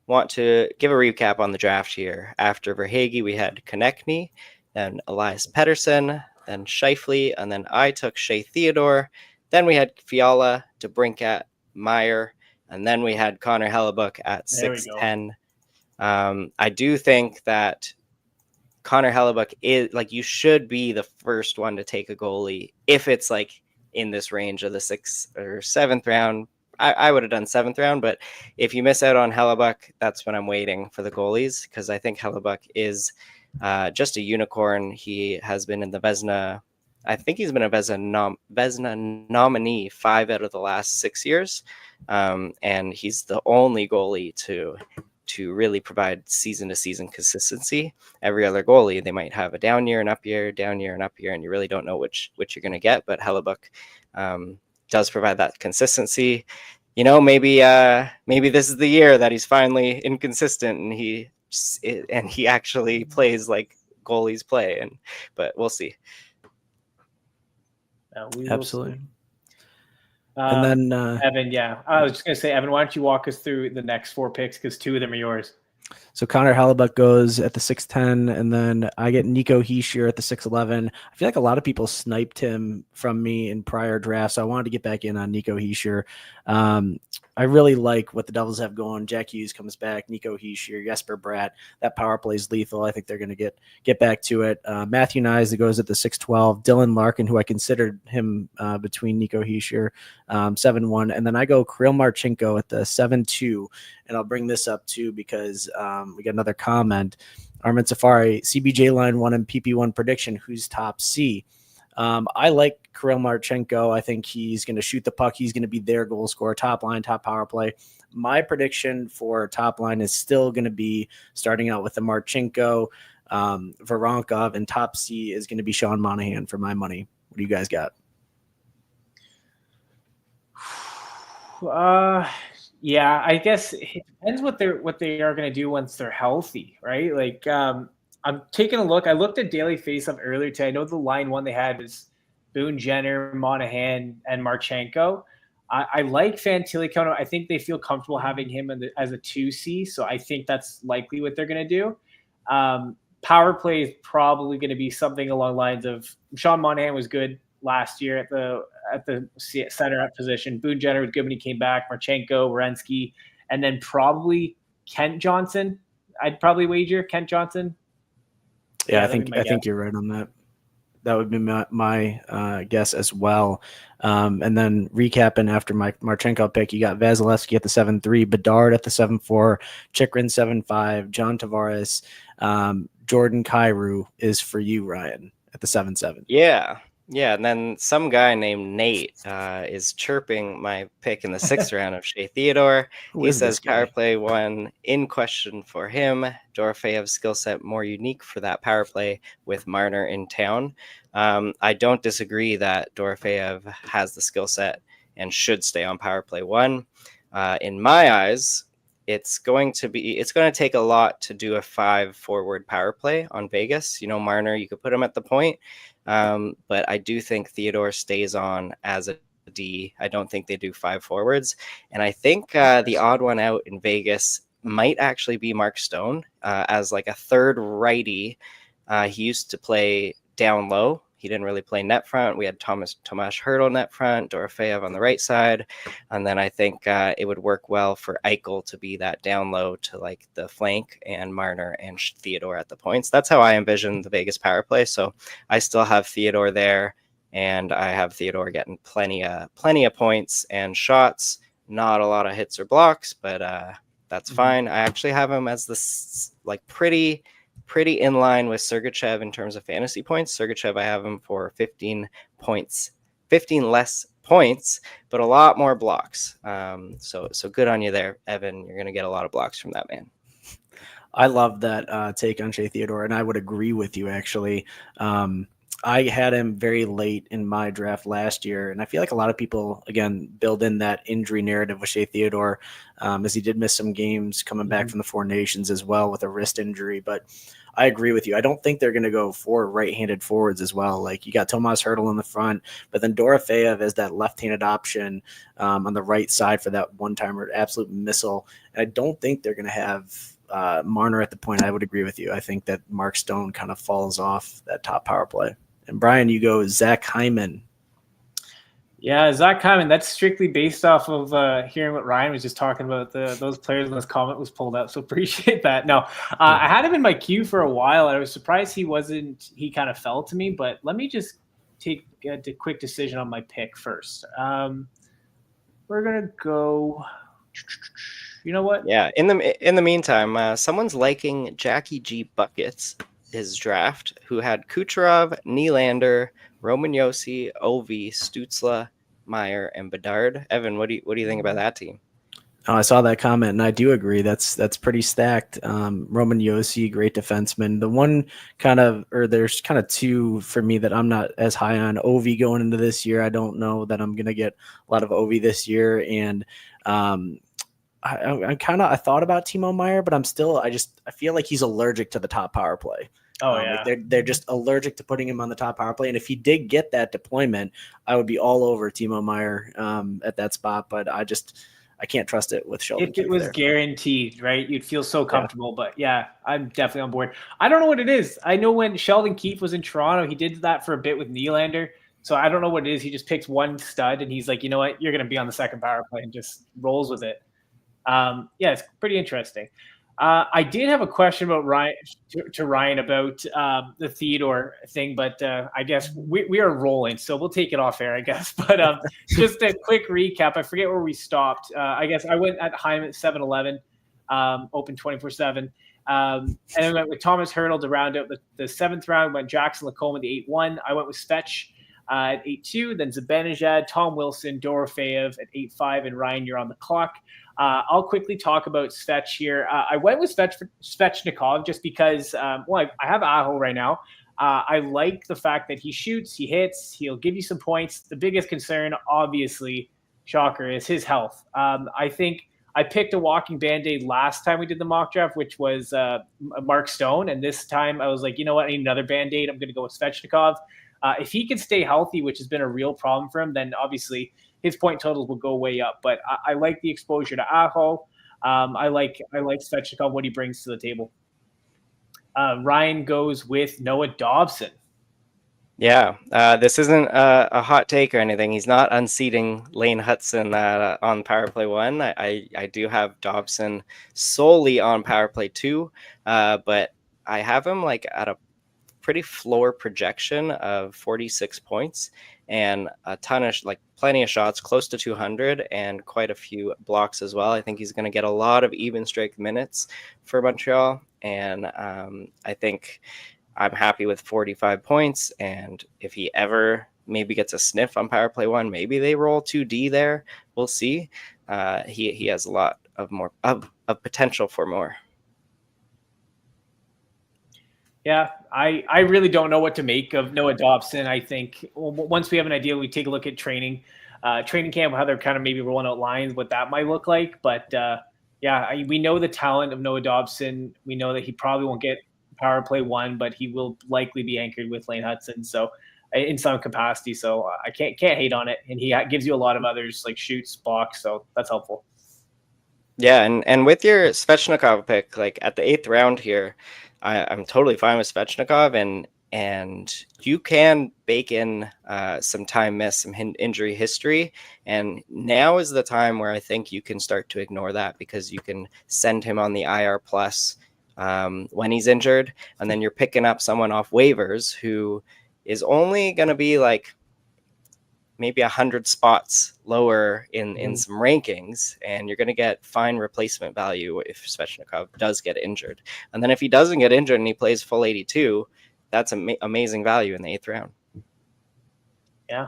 [SPEAKER 2] want to give a recap on the draft here. After Verhaeghe, we had Konechny, then Elias Pettersson, then Scheifele, and then I took Shea Theodore. Then we had Fiala, DeBrincat, Meyer, and then we had Connor Hellebuck at 6'10". I do think that Connor Hellebuck is like, you should be the first one to take a goalie if it's like in this range of the 6th or 7th round. I would have done 7th round, but if you miss out on Hellebuck, that's when I'm waiting for the goalies, because I think Hellebuck is just a unicorn. He has been in the Vezina. I think he's been a Vezina nominee 5 out of the last 6 years, and he's the only goalie to really provide season-to-season consistency. Every other goalie, they might have a down year, an up year, down year, and up year, and you really don't know which you're going to get. But Hellebuck does provide that consistency. You know, maybe this is the year that he's finally inconsistent and he actually plays like goalies play. But we'll see.
[SPEAKER 3] Absolutely.
[SPEAKER 1] See.
[SPEAKER 3] And then
[SPEAKER 1] Evan, yeah, I was just gonna say, Evan, why don't you walk us through the next 4 picks, because 2 of them are yours.
[SPEAKER 3] So Connor Hellebuck goes at the 6'10", and then I get Nico Hischier at the 6'11". I feel like a lot of people sniped him from me in prior drafts, so I wanted to get back in on Nico Hischier. I really like what the Devils have going. Jack Hughes comes back, Nico Hischier, Jesper Bratt. That power play is lethal. I think they're going to get back to it. Matthew Nyes that goes at the 6'12". Dylan Larkin, who I considered him between Nico Hischier, 7'1". And then I go Kirill Marchenko at the 7'2". And I'll bring this up too because we got another comment. Armin Safari, CBJ line 1 and PP1 prediction. Who's top C? I like Kirill Marchenko. I think he's going to shoot the puck. He's going to be their goal scorer, top line, top power play. My prediction for top line is still going to be starting out with the Marchenko, Voronkov, and top C is going to be Sean Monahan for my money. What do you guys got?
[SPEAKER 1] Yeah, I guess it depends what they are going to do once they're healthy, right? Like, I'm taking a look. I looked at Daily Faceoff earlier today. I know the line 1 they had was Boone Jenner, Monahan, and Marchenko. I like Fantilli. I think they feel comfortable having him as a 2C, so I think that's likely what they're going to do. Power play is probably going to be something along the lines of Sean Monahan was good last year at the center up position. Boone Jenner was good when he came back. Marchenko, Werenski, and then probably Kent Johnson. I'd probably wager Kent Johnson.
[SPEAKER 3] Yeah, I think you're right on that. That would be my guess as well. And then recapping after my Marchenko pick, you got Vasilevsky at the 7'3", Bedard at the 7'4", Chikrin 7'5", John Tavares, Jordan Kyrou is for you, Ryan, at the 7'7".
[SPEAKER 2] Yeah, and then some guy named Nate is chirping my pick in the 6th round of Shea Theodore. He says power play 1 in question for him. Dorofeyev's skill set more unique for that power play with Marner in town. I don't disagree that Dorofeyev has the skill set and should stay on power play 1. In my eyes, it's going to take a lot to do a 5-forward power play on Vegas. You know, Marner, you could put him at the point. But I do think Theodore stays on as a D. I don't think they do 5 forwards. And I think the odd one out in Vegas might actually be Mark Stone as like a third righty. He used to play down low he didn't really play net front. We had Tomas Hertl net front, Dorofeyev on the right side. And then I think it would work well for Eichel to be that down low to like the flank, and Marner and Theodore at the points. That's how I envision the Vegas power play. So I still have Theodore there, and I have Theodore getting plenty of points and shots. Not a lot of hits or blocks, but that's fine. I actually have him as this like pretty in line with Sergachev in terms of fantasy points. Sergachev, I have him for 15 points, 15 less points, but a lot more blocks. So good on you there, Evan. You're going to get a lot of blocks from that man.
[SPEAKER 3] I love that take on Shea Theodore, and I would agree with you, actually. I had him very late in my draft last year, and I feel like a lot of people, again, build in that injury narrative with Shea Theodore, as he did miss some games coming back from the Four Nations as well with a wrist injury. But I agree with you. I don't think they're going to go 4 right-handed forwards as well. Like, you got Tomas Hertl in the front, but then Dorofeyev as that left-handed option on the right side for that one-timer, absolute missile. And I don't think they're going to have Marner at the point. I would agree with you. I think that Mark Stone kind of falls off that top power play. And Brian, you go Zach Hyman.
[SPEAKER 1] Yeah, Zach Hyman. That's strictly based off of hearing what Ryan was just talking about, those players when this comment was pulled up. So appreciate that. No, I had him in my queue for a while. I was surprised he kind of fell to me. But let me just take a quick decision on my pick first. We're gonna go. You know what?
[SPEAKER 2] Yeah. In the meantime, someone's liking Jackie G Buckets, his draft, who had Kucherov, Nylander, Roman Josi, Ovi, Stützle, Meyer, and Bedard. Evan, what do you think about that team?
[SPEAKER 3] Oh, I saw that comment, and I do agree. That's pretty stacked. Roman Josi, great defenseman. The one there's kind of two for me that I'm not as high on. Ovi going into this year, I don't know that I'm going to get a lot of Ovi this year, and I thought about Timo Meyer, but I feel like he's allergic to the top power play.
[SPEAKER 1] Yeah.
[SPEAKER 3] Like they're just allergic to putting him on the top power play. And if he did get that deployment, I would be all over Timo Meyer at that spot. But I can't trust it with Sheldon.
[SPEAKER 1] If it was guaranteed, right, you'd feel so comfortable. Yeah. But yeah, I'm definitely on board. I don't know what it is. I know when Sheldon Keefe was in Toronto, he did that for a bit with Nylander. So I don't know what it is. He just picks one stud and he's like, you know what, you're going to be on the second power play, and just rolls with it. Yeah, it's pretty interesting. I did have a question about Ryan to Ryan about the Theodore thing, but I guess we are rolling, so we'll take it off air, I guess. But just a quick recap. I forget where we stopped. I guess I went at Hyman at 7-11, open 24/7. And then went with Tomas Hertl to round out the seventh round. Went Jackson Lacombe at 8-1. I went with Svech at 8-2. Then Zibanejad, Tom Wilson, Dorofeyev at 8-5. And Ryan, you're on the clock. I'll quickly talk about Svech here. I went with Svechnikov just because, I have Aho right now. I like the fact that he shoots, he hits, he'll give you some points. The biggest concern, obviously, shocker, is his health. I think I picked a walking Band-Aid last time we did the mock draft, which was Mark Stone. And this time I was like, you know what, I need another Band-Aid. I'm going to go with Svechnikov. If he can stay healthy, which has been a real problem for him, then obviously his point totals will go way up. But I like the exposure to Aho. I like Svechnikov, what he brings to the table. Ryan goes with Noah Dobson.
[SPEAKER 2] Yeah, this isn't a hot take or anything. He's not unseating Lane Hudson on Power Play 1. I do have Dobson solely on Power Play 2, but I have him like at a pretty floor projection of 46 points and a ton of plenty of shots, close to 200, and quite a few blocks as well. I think he's going to get a lot of even strength minutes for Montreal, and I think I'm happy with 45 points. And if he ever maybe gets a sniff on Power Play 1, maybe they roll 2D there. We'll see. He has a lot of more of potential for more.
[SPEAKER 1] Yeah, I really don't know what to make of Noah Dobson. I think once we have an idea, we take a look at training camp, how they're kind of maybe rolling out lines, what that might look like. But we know the talent of Noah Dobson. We know that he probably won't get Power Play 1, but he will likely be anchored with Lane Hudson, so in some capacity. So I can't hate on it, and he gives you a lot of others like shoots, blocks, so that's helpful.
[SPEAKER 2] Yeah, and with your Svechnikov pick, like at the 8th round here, I'm totally fine with Svechnikov, and and you can bake in some time missed, some injury history. And now is the time where I think you can start to ignore that, because you can send him on the IR plus when he's injured. And then you're picking up someone off waivers who is only going to be like maybe 100 spots lower in some rankings, and you're going to get fine replacement value if Svechnikov does get injured. And then if he doesn't get injured and he plays full 82, that's amazing value in the 8th round.
[SPEAKER 1] Yeah,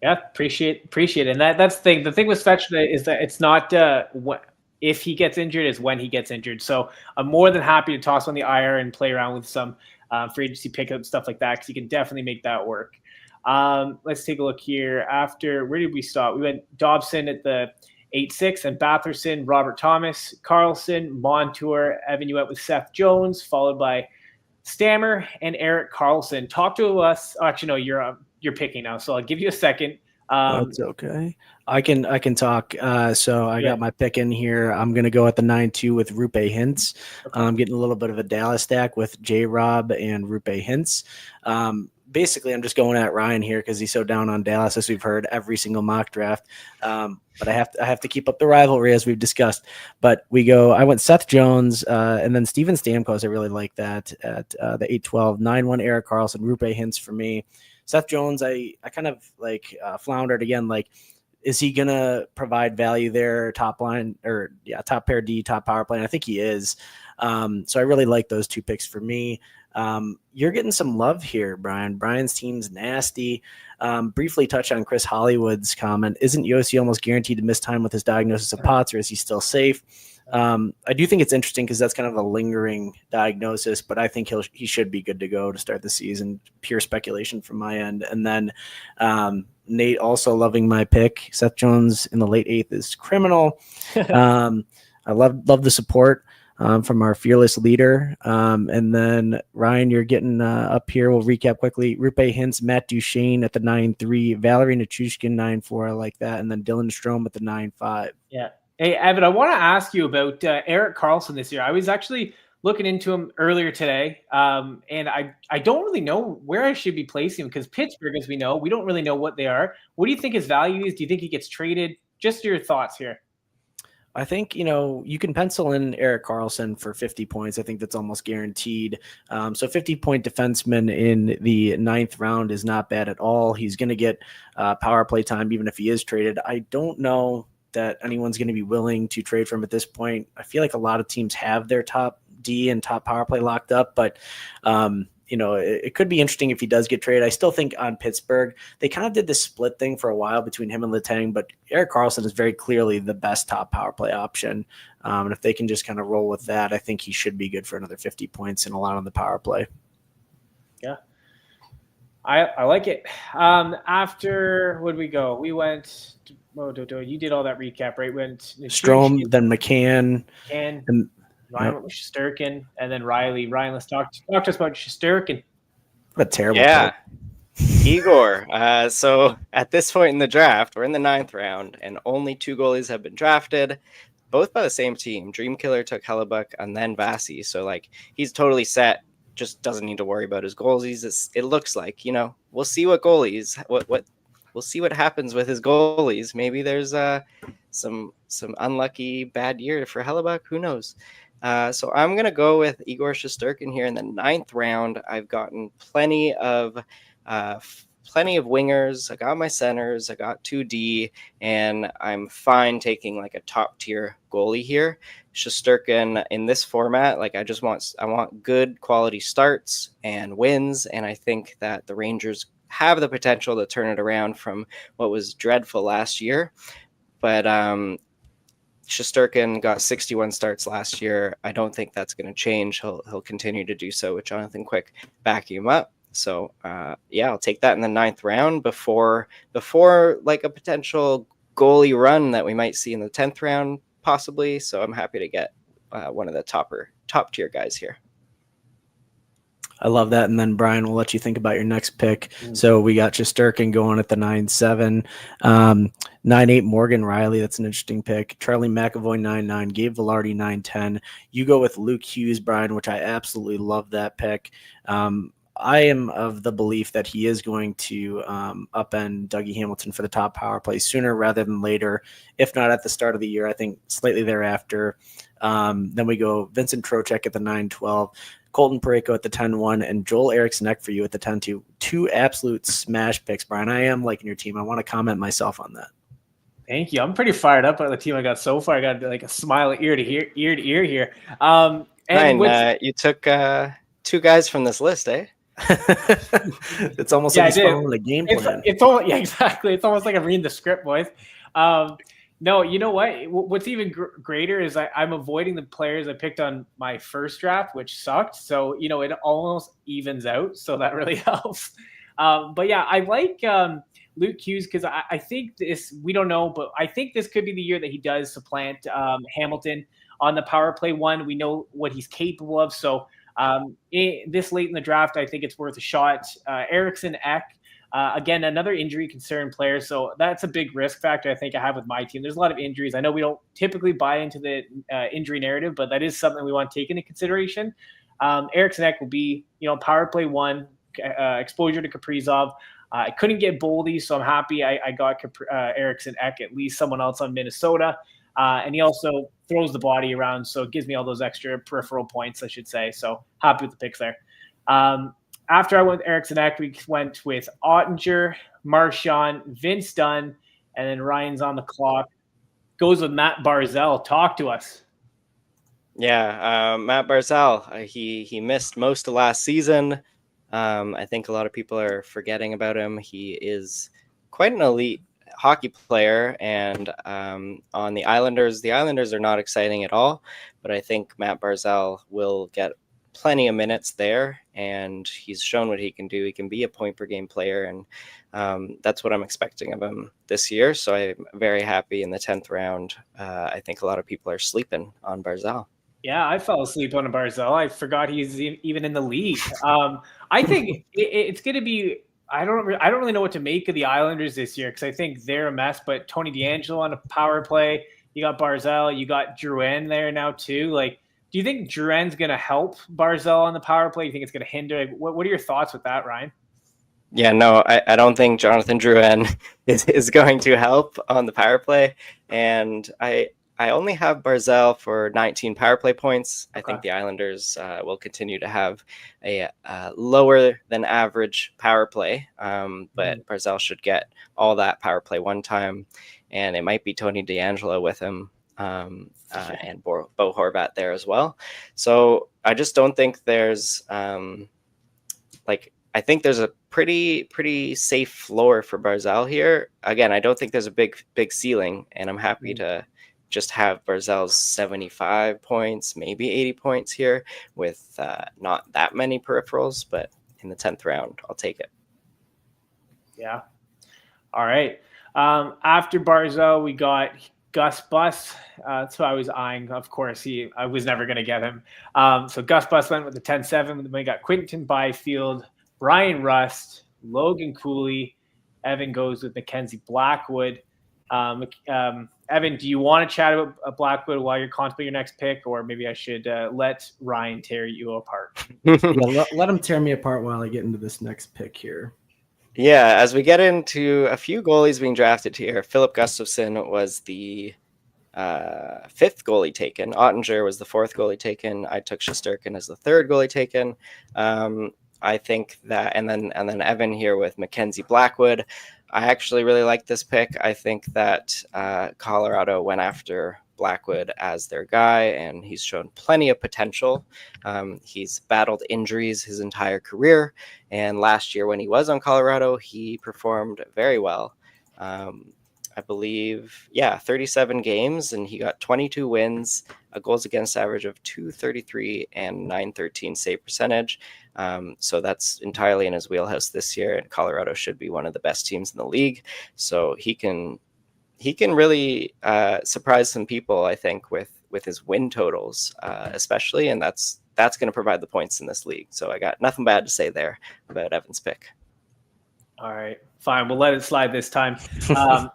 [SPEAKER 1] appreciate it. And that's the thing. The thing with Svechnikov is that it's not if he gets injured, is when he gets injured. So I'm more than happy to toss on the IR and play around with some free agency pickup, stuff like that, because you can definitely make that work. Let's take a look here. After, where did we stop? We went Dobson at the 8-6, and Batherson, Robert Thomas, Carlson, Montour, Evan, you went with Seth Jones, followed by Stammer and Eric Carlson. Talk to us. Oh, actually, no, you're picking now, so I'll give you a second.
[SPEAKER 3] That's okay. I can talk. So I got my pick in here. I'm going to go at the 9-2 with Rupe Hintz.
[SPEAKER 1] Okay.
[SPEAKER 3] I'm getting a little bit of a Dallas stack with J-Rob and Rupe Hintz. Basically, I'm just going at Ryan here because he's so down on Dallas, as we've heard every single mock draft. But I have to keep up the rivalry, as we've discussed. But I went Seth Jones and then Steven Stamkos. I really like that at the 8-12. 9-1 Eric Carlson, Rupe Hintz for me. Seth Jones, I kind of floundered again. Like, is he going to provide value there? Top line top pair D, top power play. And I think he is. So I really like those two picks for me. You're getting some love here, Brian. Brian's team's nasty. Briefly touch on Chris Hollywood's comment. Isn't Yossi almost guaranteed to miss time with his diagnosis of POTS, or is he still safe? I do think it's interesting because that's kind of a lingering diagnosis, but I think he should be good to go to start the season. Pure speculation from my end. And then Nate also loving my pick. Seth Jones in the late 8th is criminal. I love the support from our fearless leader. And then Ryan, you're getting up here. We'll recap quickly. Rupe Hintz, Matt Duchene at the 9-3, Valerie Nichushkin 9-4. I like that. And then Dylan Strome at the 9-5.
[SPEAKER 1] Yeah. Hey, Evan, I want to ask you about Eric Carlson this year. I was actually looking into him earlier today, and I don't really know where I should be placing him, because Pittsburgh, as we know, we don't really know what they are. What do you think his value is? Do you think he gets traded? Just your thoughts here.
[SPEAKER 3] I think, you can pencil in Eric Carlson for 50 points. I think that's almost guaranteed. So 50-point defenseman in the 9th round is not bad at all. He's going to get power play time, even if he is traded. I don't know that anyone's going to be willing to trade for him at this point. I feel like a lot of teams have their top D and top power play locked up, but it could be interesting if he does get traded. I still think on Pittsburgh, they kind of did this split thing for a while between him and Letang, but Eric Carlson is very clearly the best top power play option. And if they can just kind of roll with that, I think he should be good for another 50 points and a lot on the power play.
[SPEAKER 1] Yeah. I like it. After, where'd we go? We went, you did all that recap, right? We went
[SPEAKER 3] Strome, then McCann.
[SPEAKER 1] And Ryan went with Shesterkin, and then Riley. Ryan, let's talk to us about Shesterkin.
[SPEAKER 3] What a terrible
[SPEAKER 2] pick. Igor. So at this point in the draft, we're in the 9th round, and only 2 goalies have been drafted, both by the same team. Dreamkiller took Hellebuck and then Vasi. So he's totally set. Just doesn't need to worry about his goalies. It looks like, we'll see what goalies, we'll see what happens with his goalies. Maybe there's some unlucky bad year for Hellebuck. Who knows? So I'm going to go with Igor Shesterkin here in the 9th round. I've gotten plenty of wingers. I got my centers. I got 2D, and I'm fine taking a top tier goalie here. Shesterkin in this format, I want good quality starts and wins, and I think that the Rangers have the potential to turn it around from what was dreadful last year. But Shesterkin got 61 starts last year. I don't think that's going to change. He'll continue to do so with Jonathan Quick backing him up. So I'll take that in the 9th round before a potential goalie run that we might see in the 10th round possibly. So I'm happy to get one of the top tier guys here.
[SPEAKER 3] I love that. And then Brian, we'll let you think about your next pick. So we got Shesterkin going at the 9-7, 9-8 Morgan Riley. That's an interesting pick. Charlie McAvoy 9-9, Gabe Velarde 9-10. You go with Luke Hughes, Brian, which I absolutely love that pick. I am of the belief that he is going to upend Dougie Hamilton for the top power play sooner rather than later, if not at the start of the year. I think slightly thereafter. Then we go Vincent Trocheck at the 9-12, Colton Parayko at the 10-1, and Joel Eriksson for you at the 10-2. Two absolute smash picks, Brian. I am liking your team. I want to comment myself on that.
[SPEAKER 1] Thank you. I'm pretty fired up on the team I got so far. I got like a smile ear to ear here. And
[SPEAKER 2] Ryan, you took 2 guys from this list, eh?
[SPEAKER 3] It's almost like he's following a game plan.
[SPEAKER 1] It's almost, yeah, exactly. It's almost like I'm reading the script, boys. No, you know what? What's even greater is I'm avoiding the players I picked on my first draft, which sucked. So, it almost evens out. So that really helps. But yeah, I like Luke Hughes because I think this, we don't know, but I think this could be the year that he does supplant Hamilton on the power play one. We know what he's capable of. So this late in the draft, I think it's worth a shot. Eriksson Ek, again, another injury concern player. So that's a big risk factor I think I have with my team. There's a lot of injuries. I know we don't typically buy into the injury narrative, but that is something we want to take into consideration. Eriksson Ek will be, power play one, exposure to Kaprizov. I couldn't get Boldy, so I'm happy I got Eriksson Ek, at least someone else on Minnesota. And he also throws the body around, so it gives me all those extra peripheral points, I should say. So happy with the picks there. After I went with Eriksson Ek, we went with Ottinger, Marchand, Vince Dunn, and then Ryan's on the clock. Goes with Matt Barzal. Talk to us.
[SPEAKER 2] Yeah, Matt Barzal. He missed most of last season. I think a lot of people are forgetting about him. He is quite an elite hockey player, and on the Islanders are not exciting at all, but I think Matt Barzal will get plenty of minutes there, and he's shown what he can do. He can be a point per game player, and that's what I'm expecting of him this year. So I'm very happy in the 10th round. I think a lot of people are sleeping on Barzal.
[SPEAKER 1] Yeah, I fell asleep on a Barzal. I forgot he's even in the league. I think it's going to be. I don't really know what to make of the Islanders this year because I think they're a mess. But Tony DeAngelo on a power play, you got Barzal, you got Drouin there now too. Like, do you think Drouin's going to help Barzal on the power play? You think it's going to hinder? What are your thoughts with that, Ryan?
[SPEAKER 2] Yeah, no, I don't think Jonathan Drouin is going to help on the power play, and I only have Barzal for 19 power play points. Okay. I think the Islanders will continue to have a lower than average power play, but Barzal should get all that power play one time, and it might be Tony DeAngelo with him and Bo Horvat there as well. So I just don't think there's I think there's a pretty safe floor for Barzal here. Again, I don't think there's a big ceiling, and I'm happy to just have Barzal's 75 points, maybe 80 points here with not that many peripherals, but in the 10th round, I'll take it.
[SPEAKER 1] Yeah. All right. After Barzal, we got Gus Bus. That's who I was eyeing. Of course, I was never going to get him. So Gus Bus went with the 10-7. Then we got Quinton Byfield, Ryan Rust, Logan Cooley. Evan goes with Mackenzie Blackwood. Evan, do you want to chat about Blackwood while you're contemplating your next pick, or maybe I should let Ryan tear you apart?
[SPEAKER 3] Let him tear me apart while I get into this next pick here.
[SPEAKER 2] Yeah, as we get into a few goalies being drafted here, Philip Gustafsson was the 5th goalie taken. Ottinger was the 4th goalie taken. I took Shesterkin as the 3rd goalie taken. I think that, and then Evan here with Mackenzie Blackwood. I actually really like this pick. I think that Colorado went after Blackwood as their guy, and he's shown plenty of potential. He's battled injuries his entire career, and last year when he was on Colorado, he performed very well. I believe, 37 games, and he got 22 wins, a goals against average of .233 and .913 save percentage. So that's entirely in his wheelhouse this year, and Colorado should be one of the best teams in the league. So he can really surprise some people, I think, with his win totals, especially, and that's going to provide the points in this league. So I got nothing bad to say there about Evan's pick.
[SPEAKER 1] All right, fine. We'll let it slide this time.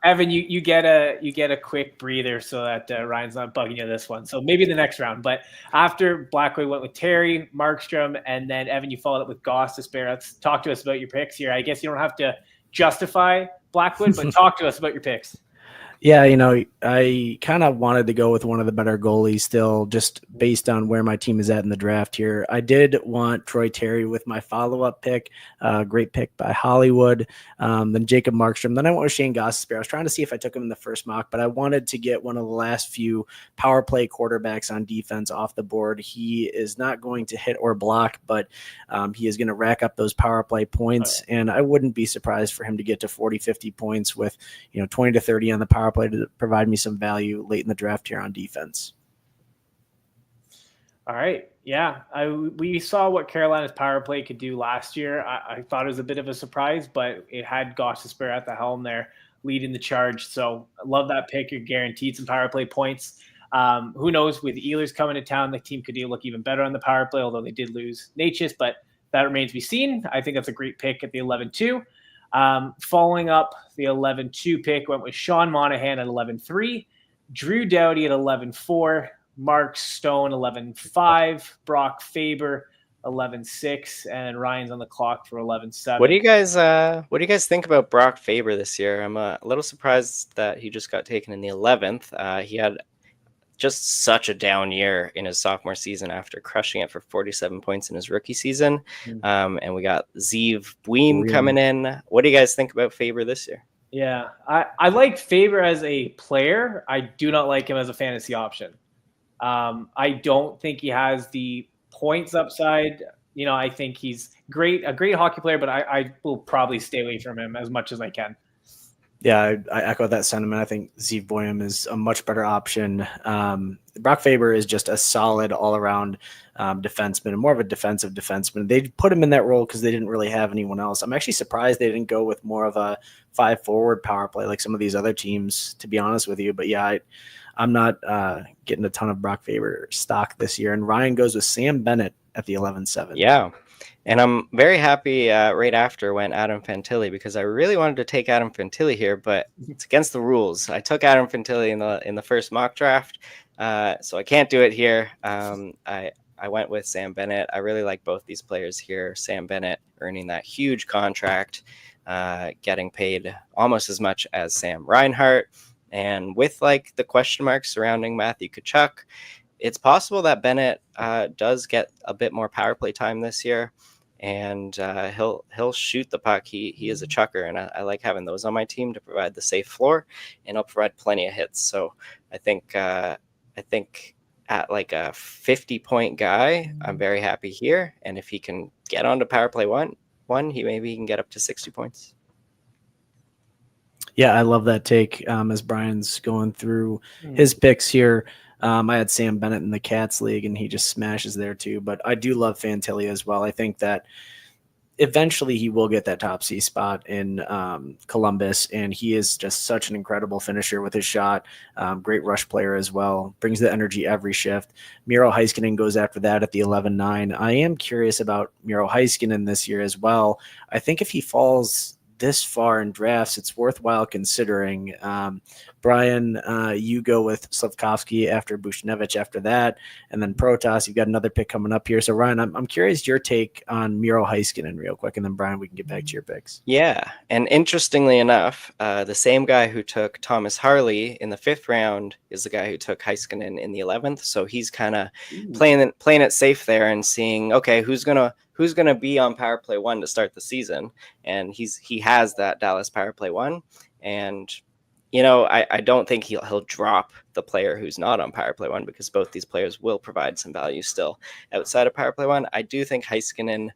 [SPEAKER 1] Evan, you get a quick breather so that Ryan's not bugging you this one. So maybe the next round. But after Blackwood went with Terry, Markstrom, and then Evan, you followed up with Goss to spare. Let's talk to us about your picks here. I guess you don't have to justify Blackwood, but talk to us about your picks.
[SPEAKER 3] Yeah, I kind of wanted to go with one of the better goalies still, just based on where my team is at in the draft here. I did want Troy Terry with my follow-up pick, great pick by Hollywood, then Jacob Markstrom. Then I went with Shane Gostisbehere. I was trying to see if I took him in the first mock, but I wanted to get one of the last few power play quarterbacks on defense off the board. He is not going to hit or block, but he is going to rack up those power play points, and I wouldn't be surprised for him to get to 40, 50 points with 20 to 30 on the power play to provide me some value late in the draft here on defense.
[SPEAKER 1] All right. Yeah. We saw what Carolina's power play could do last year. I thought it was a bit of a surprise, but it had Gostisbehere at the helm there leading the charge. So I love that pick. You're guaranteed some power play points. Who knows, with Ehlers coming to town, the team could look even better on the power play, although they did lose Natchez, but that remains to be seen. I think that's a great pick at the 11-2. Following up the 11-2 pick, went with Sean Monahan at 11-3, Drew Doughty at 11-4, Mark Stone 11-5, Brock Faber 11-6, and Ryan's on the clock for 11-7.
[SPEAKER 2] What do you guys think about Brock Faber this year? I'm a little surprised that he just got taken in the 11th. He had just such a down year in his sophomore season after crushing it for 47 points in his rookie season. And we got Zeev Buim coming in. What do you guys think about Faber this year?
[SPEAKER 1] Yeah, I like Faber as a player. I do not like him as a fantasy option. I don't think he has the points upside. I think he's a great hockey player, but I will probably stay away from him as much as I can.
[SPEAKER 3] Yeah, I echo that sentiment. I think Zeev Buim is a much better option. Brock Faber is just a solid all-around defenseman and more of a defensive defenseman. They put him in that role because they didn't really have anyone else. I'm actually surprised they didn't go with more of a 5-forward power play like some of these other teams, to be honest with you. But yeah, I'm not getting a ton of Brock Faber stock this year. And Ryan goes with Sam Bennett at the 11-7.
[SPEAKER 2] Yeah. And I'm very happy right after went Adam Fantilli, because I really wanted to take Adam Fantilli here, but it's against the rules. I took Adam Fantilli in the first mock draft, so I can't do it here. I went with Sam Bennett. I really like both these players here. Sam Bennett earning that huge contract, getting paid almost as much as Sam Reinhart. And with the question marks surrounding Matthew Tkachuk, it's possible that Bennett does get a bit more power play time this year. And he'll shoot the puck. He is a chucker, and I like having those on my team to provide the safe floor, and he'll provide plenty of hits. So I think at a 50-point guy, I'm very happy here. And if he can get onto power play one, he can get up to 60 points.
[SPEAKER 3] Yeah, I love that take. As Brian's going through his picks here. I had Sam Bennett in the Cats League, and he just smashes there too. But I do love Fantilli as well. I think that eventually he will get that top C spot in Columbus, and he is just such an incredible finisher with his shot. Great rush player as well. Brings the energy every shift. Miro Heiskanen goes after that at the 11-9. I am curious about Miro Heiskanen this year as well. I think if he falls this far in drafts, it's worthwhile considering. Brian, you go with Slavkovsky after Buchnevich after that, and then Protas. You've got another pick coming up here. So Ryan, I'm curious your take on Miro Heiskanen real quick, and then Brian, we can get back to your picks.
[SPEAKER 2] Yeah, and interestingly enough, the same guy who took Thomas Harley in the 5th round is the guy who took Heiskanen in the 11th. So he's kind of playing it safe there and seeing, okay, who's gonna be on power play 1 to start the season, and he has that Dallas power play 1, and I don't think he'll drop the player who's not on power play 1, because both these players will provide some value still outside of power play 1. I do think Heiskanen,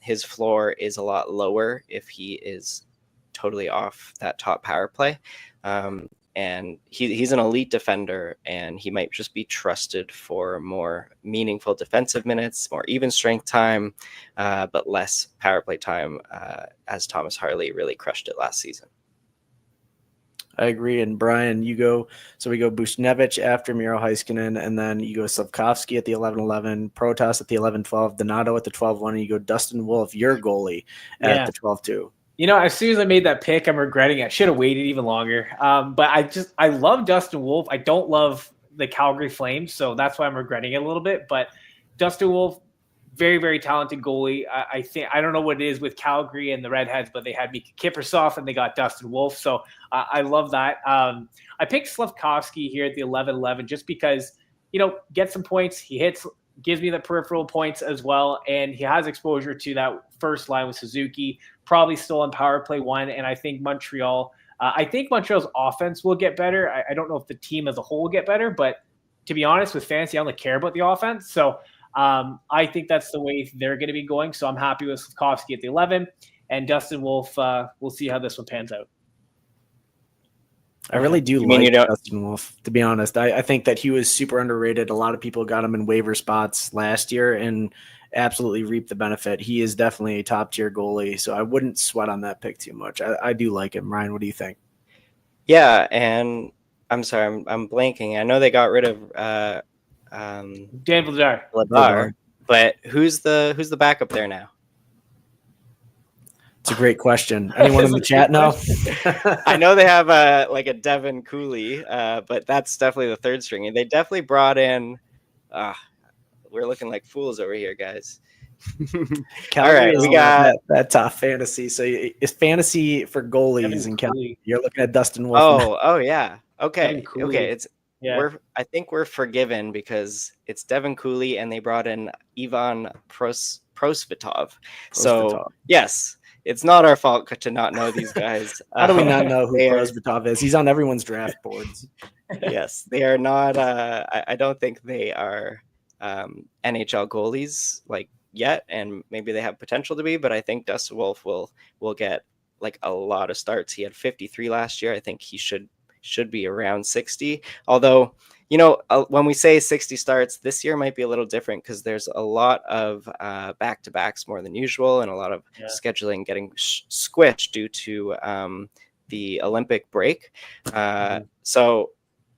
[SPEAKER 2] his floor is a lot lower if he is totally off that top power play. And he's an elite defender, and he might just be trusted for more meaningful defensive minutes, more even strength time, but less power play time, as Thomas Harley really crushed it last season.
[SPEAKER 3] I agree. And Brian, you go. So we go Buchnevich after Miro Heiskanen, and then you go Slavkovsky at the 11-11, Protas at the 11-12, Donato at the 12-1, and you go Dustin Wolf, your goalie, at the 12-2.
[SPEAKER 1] As soon as I made that pick, I'm regretting it. I should have waited even longer. But I love Dustin Wolf. I don't love the Calgary Flames, so that's why I'm regretting it a little bit. But Dustin Wolf, very, very talented goalie. I think I don't know what it is with Calgary and the Redheads, but they had Mika Kiprusoff and they got Dustin Wolf. So I love that. I picked Slavkovsky here at the 11-11 just because, get some points. He hits, gives me the peripheral points as well, and he has exposure to that first line with Suzuki. Probably still on power play 1, and I think Montreal's offense will get better. I don't know if the team as a whole will get better, but to be honest, with fantasy, I only care about the offense. So I think that's the way they're going to be going. So I'm happy with Slavkovsky at the 11, and Dustin Wolf. We'll see how this one pans out.
[SPEAKER 3] I really do like Dustin Wolf, to be honest. I think that he was super underrated. A lot of people got him in waiver spots last year and absolutely reaped the benefit. He is definitely a top-tier goalie, so I wouldn't sweat on that pick too much. I do like him. Ryan, what do you think?
[SPEAKER 2] Yeah, and I'm sorry, I'm blanking. I know they got rid of
[SPEAKER 1] Dan
[SPEAKER 2] Vladar, but who's the backup there now?
[SPEAKER 3] It's a great question. Anyone in the chat know?
[SPEAKER 2] I know they have a Devin Cooley, but that's definitely the third string. And they definitely brought in. We're looking like fools over here, guys.
[SPEAKER 3] All right, we got that tough fantasy. So it's fantasy for goalies in Calgary. You're looking at Dustin Wolf.
[SPEAKER 2] Oh yeah. Okay. I think we're forgiven because it's Devin Cooley and they brought in Ivan Prosvetov. So yes. It's not our fault to not know these guys.
[SPEAKER 3] How do we not know who Prosvetov is? He's on everyone's draft boards.
[SPEAKER 2] Yes, they are not. I don't think they are NHL goalies yet, and maybe they have potential to be. But I think Dustin Wolf will get a lot of starts. He had 53 last year. I think he should be around 60. Although, when we say 60 starts, this year might be a little different because there's a lot of back-to-backs more than usual and a lot of scheduling getting squished due to the Olympic break. So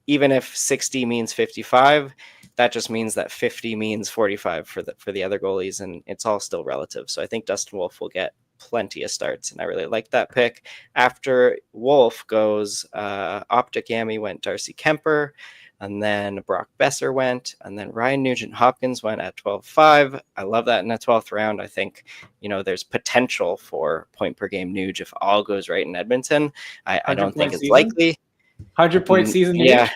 [SPEAKER 2] even if 60 means 55, that just means that 50 means 45 for the other goalies, and it's all still relative. So I think Dustin Wolf will get plenty of starts, and I really like that pick. After Wolf goes Optic Yami went Darcy Kemper, and then Brock Besser went, and then Ryan Nugent-Hopkins went at 12-5. I love that in the 12th round. I think, there's potential for point per game Nuge if all goes right in Edmonton. I don't think it's likely.
[SPEAKER 1] 100-point season.
[SPEAKER 2] Yeah.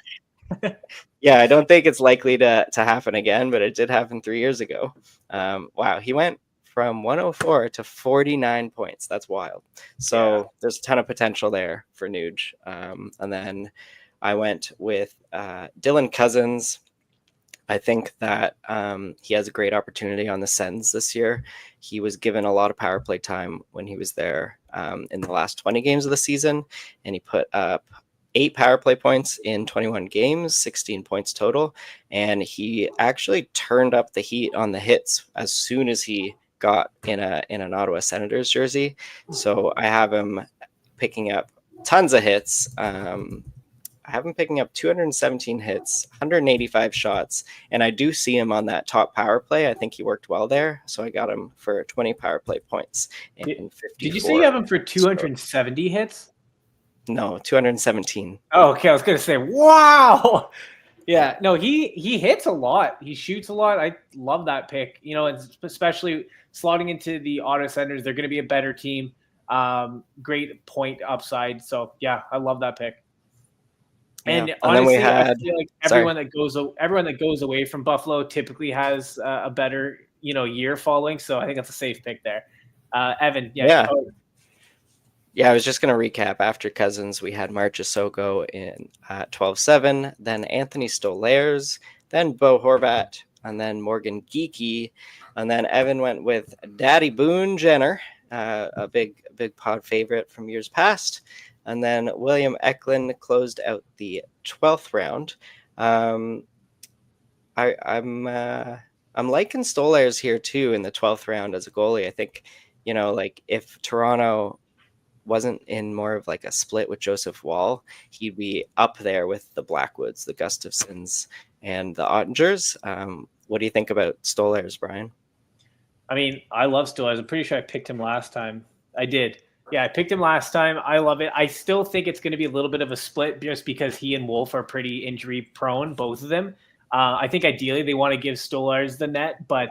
[SPEAKER 2] Yeah, I don't think it's likely to happen again, but it did happen 3 years ago. Wow, he went from 104 to 49 points. That's wild. So there's a ton of potential there for Nuge. And then I went with Dylan Cousins. I think that he has a great opportunity on the Sens this year. He was given a lot of power play time when he was there in the last 20 games of the season, and he put up 8 power play points in 21 games, 16 points total. And he actually turned up the heat on the hits as soon as he got in an Ottawa Senators jersey. So I have him picking up tons of hits. I have him picking up 217 hits, 185 shots, and I do see him on that top power play. I think he worked well there, so I got him for 20 power play points. And 54.
[SPEAKER 1] Did you say you have him for 270 hits?
[SPEAKER 2] No, 217.
[SPEAKER 1] Oh, okay. I was going to say, wow. Yeah, no, he hits a lot. He shoots a lot. I love that pick. And especially slotting into the Ottawa Senators, they're going to be a better team. Great point upside. So yeah, I love that pick. And honestly, I feel like everyone that goes away from Buffalo typically has a better year following. So I think that's a safe pick there. Evan,
[SPEAKER 2] yeah. Yeah, I was just going to recap. After Cousins, we had Marchessault in 12-7, then Anthony Stolarz, then Bo Horvat, and then Morgan Geekie, and then Evan went with Daddy Boone Jenner, a big pod favorite from years past, and then William Eklund closed out the 12th round. I'm liking Stolarz here too in the 12th round as a goalie. I think if Toronto wasn't in more of a split with Joseph Wall, he'd be up there with the Blackwoods, the Gustafsons, and the Ottingers. What do you think about Stolarz, Brian?
[SPEAKER 1] I mean, I love Stolarz. I'm pretty sure I picked him last time. I did. Yeah, I picked him last time. I love it. I still think it's going to be a little bit of a split just because he and Wolf are pretty injury prone, both of them. I think ideally they want to give Stolarz the net, but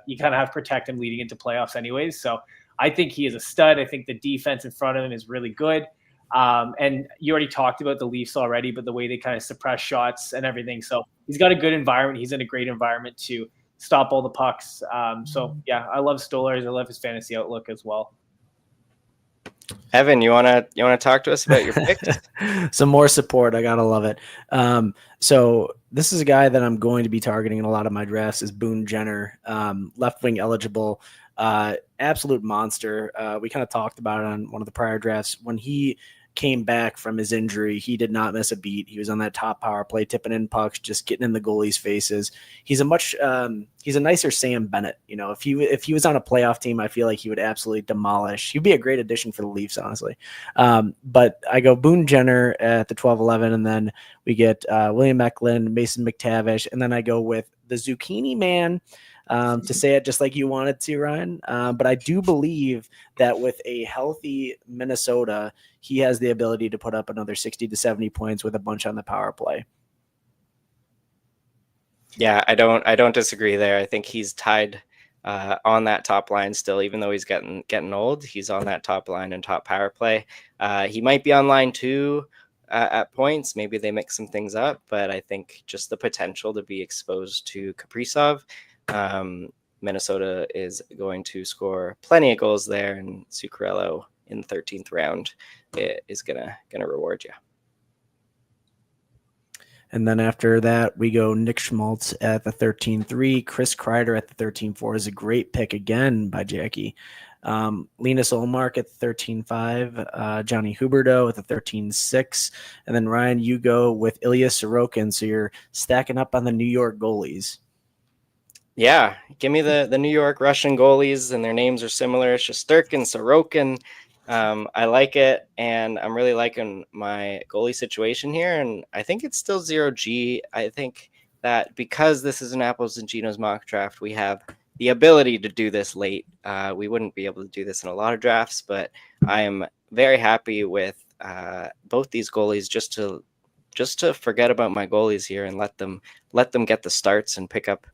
[SPEAKER 1] you kind of have to protect him leading into playoffs anyways. So I think he is a stud. I think the defense in front of him is really good. And you already talked about the Leafs already, but the way they kind of suppress shots and everything. So he's got a good environment. He's in a great environment to stop all the pucks. So yeah, I love Stolarz. I love his fantasy outlook as well.
[SPEAKER 2] Evan, you wanna talk to us about your picks?
[SPEAKER 3] Some more support. I gotta love it. So this is a guy that I'm going to be targeting in a lot of my drafts is Boone Jenner, left wing eligible, absolute monster. We kind of talked about it on one of the prior drafts. When he came back from his injury, he did not miss a beat. He was on that top power play, tipping in pucks, just getting in the goalies' faces. He's a nicer Sam Bennett. You know, if he was on a playoff team, I feel like he would absolutely demolish. He'd be a great addition for the Leafs, honestly. But I go Boone Jenner at the 12-11, and then we get William Eklund, Mason McTavish, and then I go with the Zucchini Man. To say it just like you wanted to, Ryan. But I do believe that with a healthy Minnesota, he has the ability to put up another 60 to 70 points with a bunch on the power play.
[SPEAKER 2] Yeah, I don't disagree there. I think he's tied on that top line still, even though he's getting old. He's on that top line and top power play. He might be on line 2 at points. Maybe they mix some things up, but I think just the potential to be exposed to Kaprizov. Minnesota is going to score plenty of goals there, and Zuccarello in the 13th round is gonna reward you.
[SPEAKER 3] And then after that, we go Nick Schmaltz at the 13-3. Chris Kreider at the 13-4 is a great pick again by Jackie. Linus Olmark at the 13-5. Johnny Huberdeau at the 13-6. And then Ryan, you go with Ilya Sorokin. So you're stacking up on the New York goalies.
[SPEAKER 2] Yeah, give me the New York Russian goalies, and their names are similar. Shesterkin, Sorokin. I like it, and I'm really liking my goalie situation here, and I think it's still 0G. I think that because this is an Apples and Ginos mock draft, we have the ability to do this late. We wouldn't be able to do this in a lot of drafts, but I am very happy with both these goalies just to forget about my goalies here and let them get the starts and pick up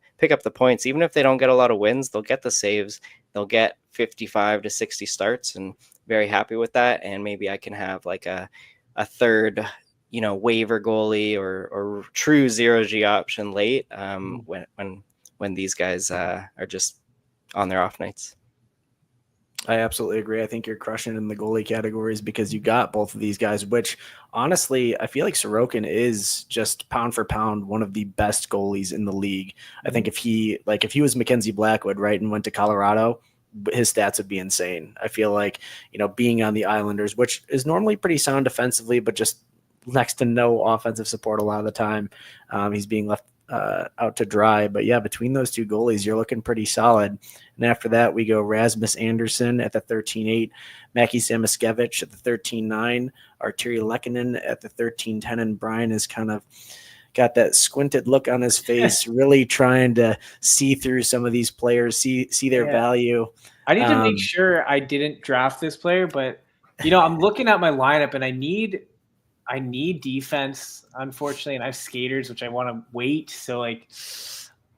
[SPEAKER 2] the points. Even if they don't get a lot of wins, they'll get the saves. They'll get 55 to 60 starts, and very happy with that. And maybe I can have like a third, waiver goalie or true 0G option late when these guys are just on their off nights.
[SPEAKER 3] I absolutely agree. I think you're crushing in the goalie categories because you got both of these guys, which honestly, I feel like Sorokin is just pound for pound one of the best goalies in the league. I think if he was Mackenzie Blackwood, right, and went to Colorado, his stats would be insane. I feel like, being on the Islanders, which is normally pretty sound defensively, but just next to no offensive support a lot of the time, he's being left out to dry. But yeah, between those two goalies, you're looking pretty solid. And after that, we go Rasmus Anderson at the 13-8, Mackie Samoskevich at the 13-9, Arturi Lehkonen at the 13-10, and Brian is kind of got that squinted look on his face, really trying to see through some of these players, see their value.
[SPEAKER 1] I need to make sure I didn't draft this player, but I'm looking at my lineup and I need defense, unfortunately, and I have skaters, which I want to wait. So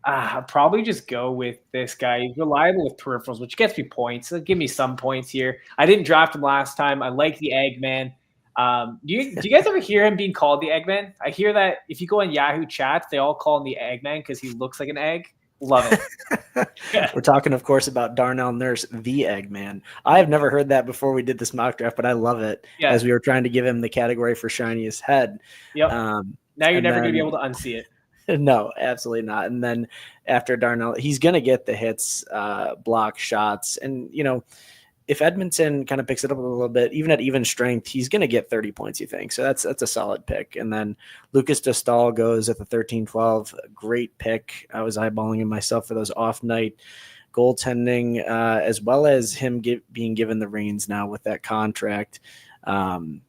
[SPEAKER 1] I'll probably just go with this guy. He's reliable with peripherals, which gets me points. He'll give me some points here. I didn't draft him last time. I like the Eggman. Do you guys ever hear him being called the Eggman? I hear that if you go on Yahoo chats, they all call him the Eggman because he looks like an egg. Love it. Yeah.
[SPEAKER 3] We're talking, of course, about Darnell Nurse, the Eggman. I have never heard that before we did this mock draft, but I love it as we were trying to give him the category for shiniest head.
[SPEAKER 1] Yep. Now you're never going to be able to unsee it.
[SPEAKER 3] No, absolutely not. And then after Darnell, he's going to get the hits, block shots. And, if Edmonton kind of picks it up a little bit, even at even strength, he's going to get 30 points, you think. So that's a solid pick. And then Lucas Dostal goes at the 13-12. Great pick. I was eyeballing him myself for those off-night goaltending, as well as him being given the reins now with that contract. And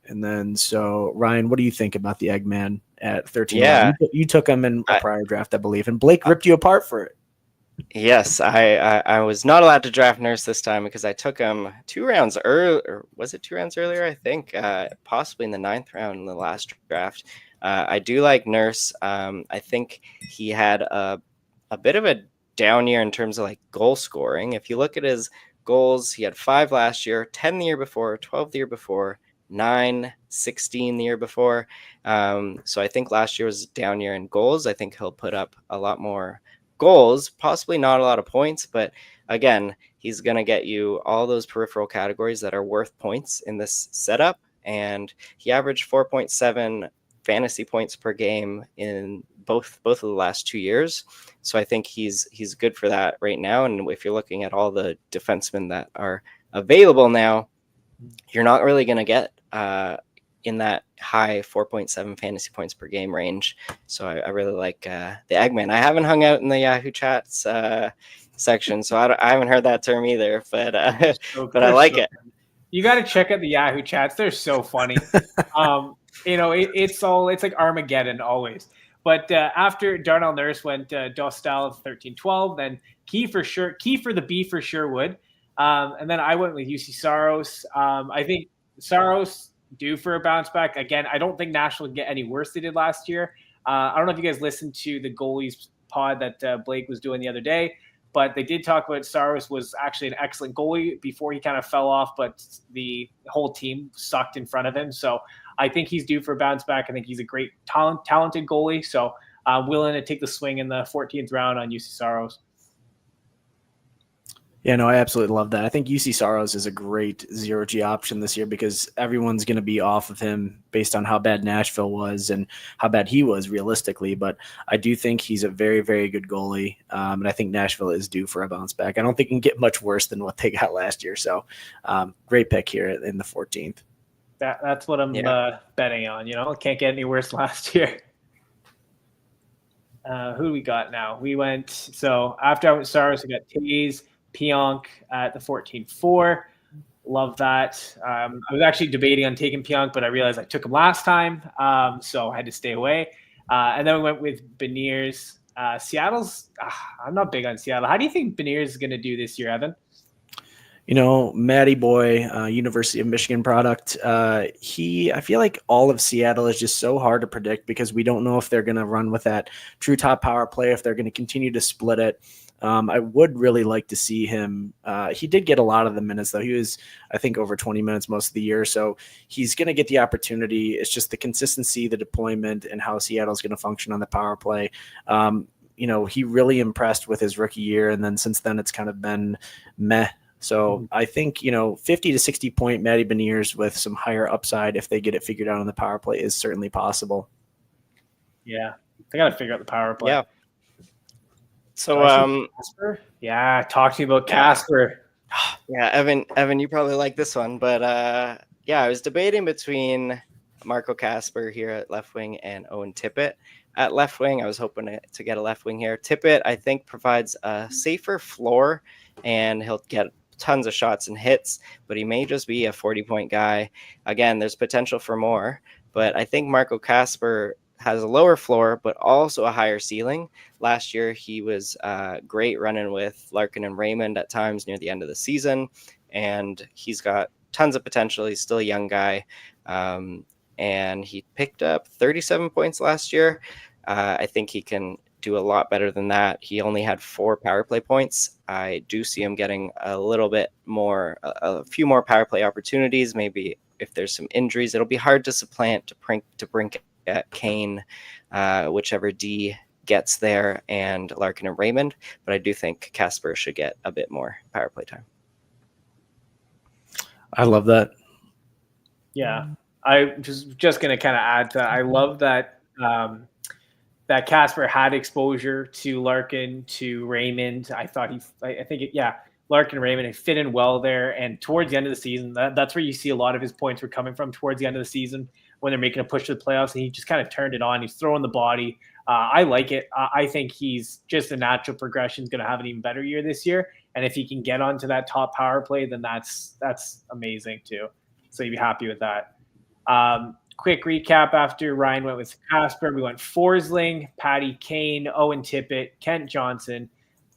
[SPEAKER 3] then, so Ryan, what do you think about the Eggman at 13?
[SPEAKER 2] Yeah.
[SPEAKER 3] You took him in a prior draft, I believe, and Blake ripped you apart for it.
[SPEAKER 2] Yes, I was not allowed to draft Nurse this time because I took him 2 rounds early, or was it 2 rounds earlier? I think possibly in the 9th round in the last draft. I do like Nurse. I think he had a bit of a down year in terms of like goal scoring. If you look at his goals, he had 5 last year, 10 the year before, 12 the year before, 9, 16 the year before. So I think last year was a down year in goals. I think he'll put up a lot more goals, possibly not a lot of points, but again, he's going to get you all those peripheral categories that are worth points in this setup. And he averaged 4.7 fantasy points per game in both of the last 2 years. So I think he's good for that right now. And if you're looking at all the defensemen that are available now, you're not really going to get in that high 4.7 fantasy points per game range. So I really like the Eggman. I haven't hung out in the Yahoo Chats section, so I haven't heard that term either, but but I like it.
[SPEAKER 1] You got to check out the Yahoo Chats. They're so funny. It's like Armageddon always. But after Darnell Nurse went Dostal 13-12, then Key for the B for sure would. And then I went with UC Saros. I think Saros due for a bounce back. Again, I don't think Nashville would get any worse than they did last year. I don't know if you guys listened to the goalies pod that Blake was doing the other day, but they did talk about Saros was actually an excellent goalie before he kind of fell off, but the whole team sucked in front of him. So I think he's due for a bounce back. I think he's a great talented goalie. So I'm willing to take the swing in the 14th round on UC Saros.
[SPEAKER 3] Yeah, no, I absolutely love that. I think UC Saros is a great zero-G option this year because everyone's going to be off of him based on how bad Nashville was and how bad he was realistically. But I do think he's a very, very good goalie, and I think Nashville is due for a bounce back. I don't think it can get much worse than what they got last year. So great pick here in the 14th.
[SPEAKER 1] That's what I'm betting on. It can't get any worse last year. Who do we got now? We went, so after I went Saros, we got Taze, Pionk at the 14-4. Love that. I was actually debating on taking Pionk, but I realized I took him last time, so I had to stay away. And then we went with Beniers. Seattle's, I'm not big on Seattle. How do you think Beniers is going to do this year, Evan?
[SPEAKER 3] Matty Boy, University of Michigan product. I feel like all of Seattle is just so hard to predict because we don't know if they're going to run with that true top power play, if they're going to continue to split it. I would really like to see him. He did get a lot of the minutes, though. He was, I think, over 20 minutes most of the year. So he's going to get the opportunity. It's just the consistency, the deployment, and how Seattle's going to function on the power play. He really impressed with his rookie year. And then since then, it's kind of been meh. So I think, 50 to 60 point Matty Beniers with some higher upside, if they get it figured out on the power play, is certainly possible.
[SPEAKER 1] Yeah. They got to figure out the power play.
[SPEAKER 2] Yeah. So,
[SPEAKER 1] Casper? Yeah, talk to me about Casper.
[SPEAKER 2] Yeah, Evan, you probably like this one, but I was debating between Marco Casper here at left wing and Owen Tippett at left wing. I was hoping to get a left wing here. Tippett, I think, provides a safer floor, and he'll get tons of shots and hits, but he may just be a 40-point guy. Again, there's potential for more, but I think Marco Casper has a lower floor, but also a higher ceiling. Last year, he was great running with Larkin and Raymond at times near the end of the season, and he's got tons of potential. He's still a young guy, and he picked up 37 points last year. I think he can do a lot better than that. He only had 4 power play points. I do see him getting a little bit more, a few more power play opportunities. Maybe if there's some injuries, it'll be hard to supplant to Brink at Kane, whichever D gets there, and Larkin and Raymond. But I do think Casper should get a bit more power play time.
[SPEAKER 3] I love that.
[SPEAKER 1] Yeah, I just going to kind of add to that. I love that that Casper had exposure to Larkin, to Raymond. I think Larkin and Raymond had fit in well there. And towards the end of the season, that's where you see a lot of his points were coming from towards the end of the season when they're making a push to the playoffs. And he just kind of turned it on. He's throwing the body. I like it. I think he's just a natural progression. He's going to have an even better year this year. And if he can get onto that top power play, then that's amazing too. So you'd be happy with that. Quick recap after Ryan went with Casper. We went Forsling, Patty Kane, Owen Tippett, Kent Johnson,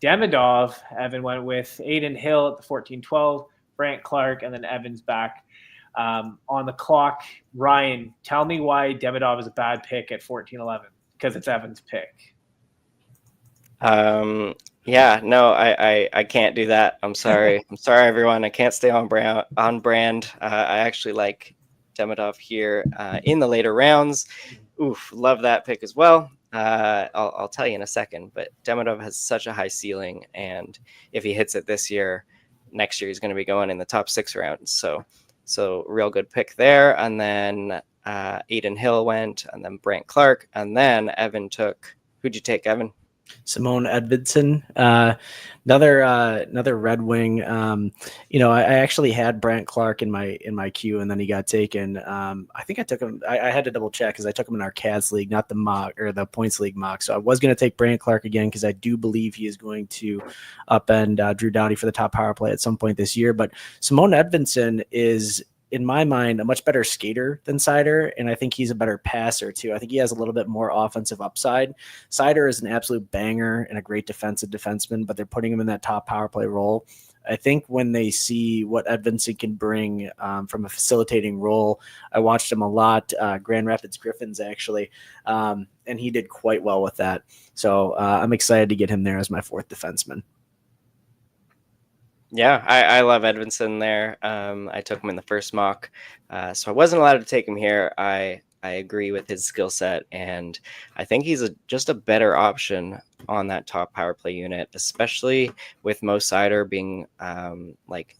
[SPEAKER 1] Demidov, Evan went with Aiden Hill at the 14-12, Brant Clark, and then Evan's back. On the clock, Ryan, tell me why Demidov is a bad pick at 14-11, because it's Evan's pick.
[SPEAKER 2] Yeah, no, I can't do that. I'm sorry. I'm sorry, everyone. I can't stay on brand. I actually like Demidov here in the later rounds. Oof, love that pick as well. I'll tell you in a second, but Demidov has such a high ceiling, and if he hits it this year, next year he's going to be going in the top 6 rounds. So real good pick there. And then Aiden Hill went, and then Brant Clark, and then Evan took. Who'd you take, Evan?
[SPEAKER 3] Simone Edvidson, another Red Wing. I actually had Brant Clark in my queue, and then he got taken. I think I took him. I had to double check because I took him in our CADS league, not the mock or the points league mock. So I was going to take Brant Clark again because I do believe he is going to upend Drew Doughty for the top power play at some point this year. But Simone Edvidson is, in my mind, a much better skater than Seider, and I think he's a better passer too. I think he has a little bit more offensive upside. Seider is an absolute banger and a great defensive defenseman, but they're putting him in that top power play role. I think when they see what Edvinson can bring from a facilitating role, I watched him a lot, Grand Rapids Griffins actually, and he did quite well with that. So I'm excited to get him there as my 4th defenseman.
[SPEAKER 2] Yeah, I love Edvinson there. I took him in the first mock, so I wasn't allowed to take him here. I agree with his skill set, and I think he's just a better option on that top power play unit, especially with Mo Seider being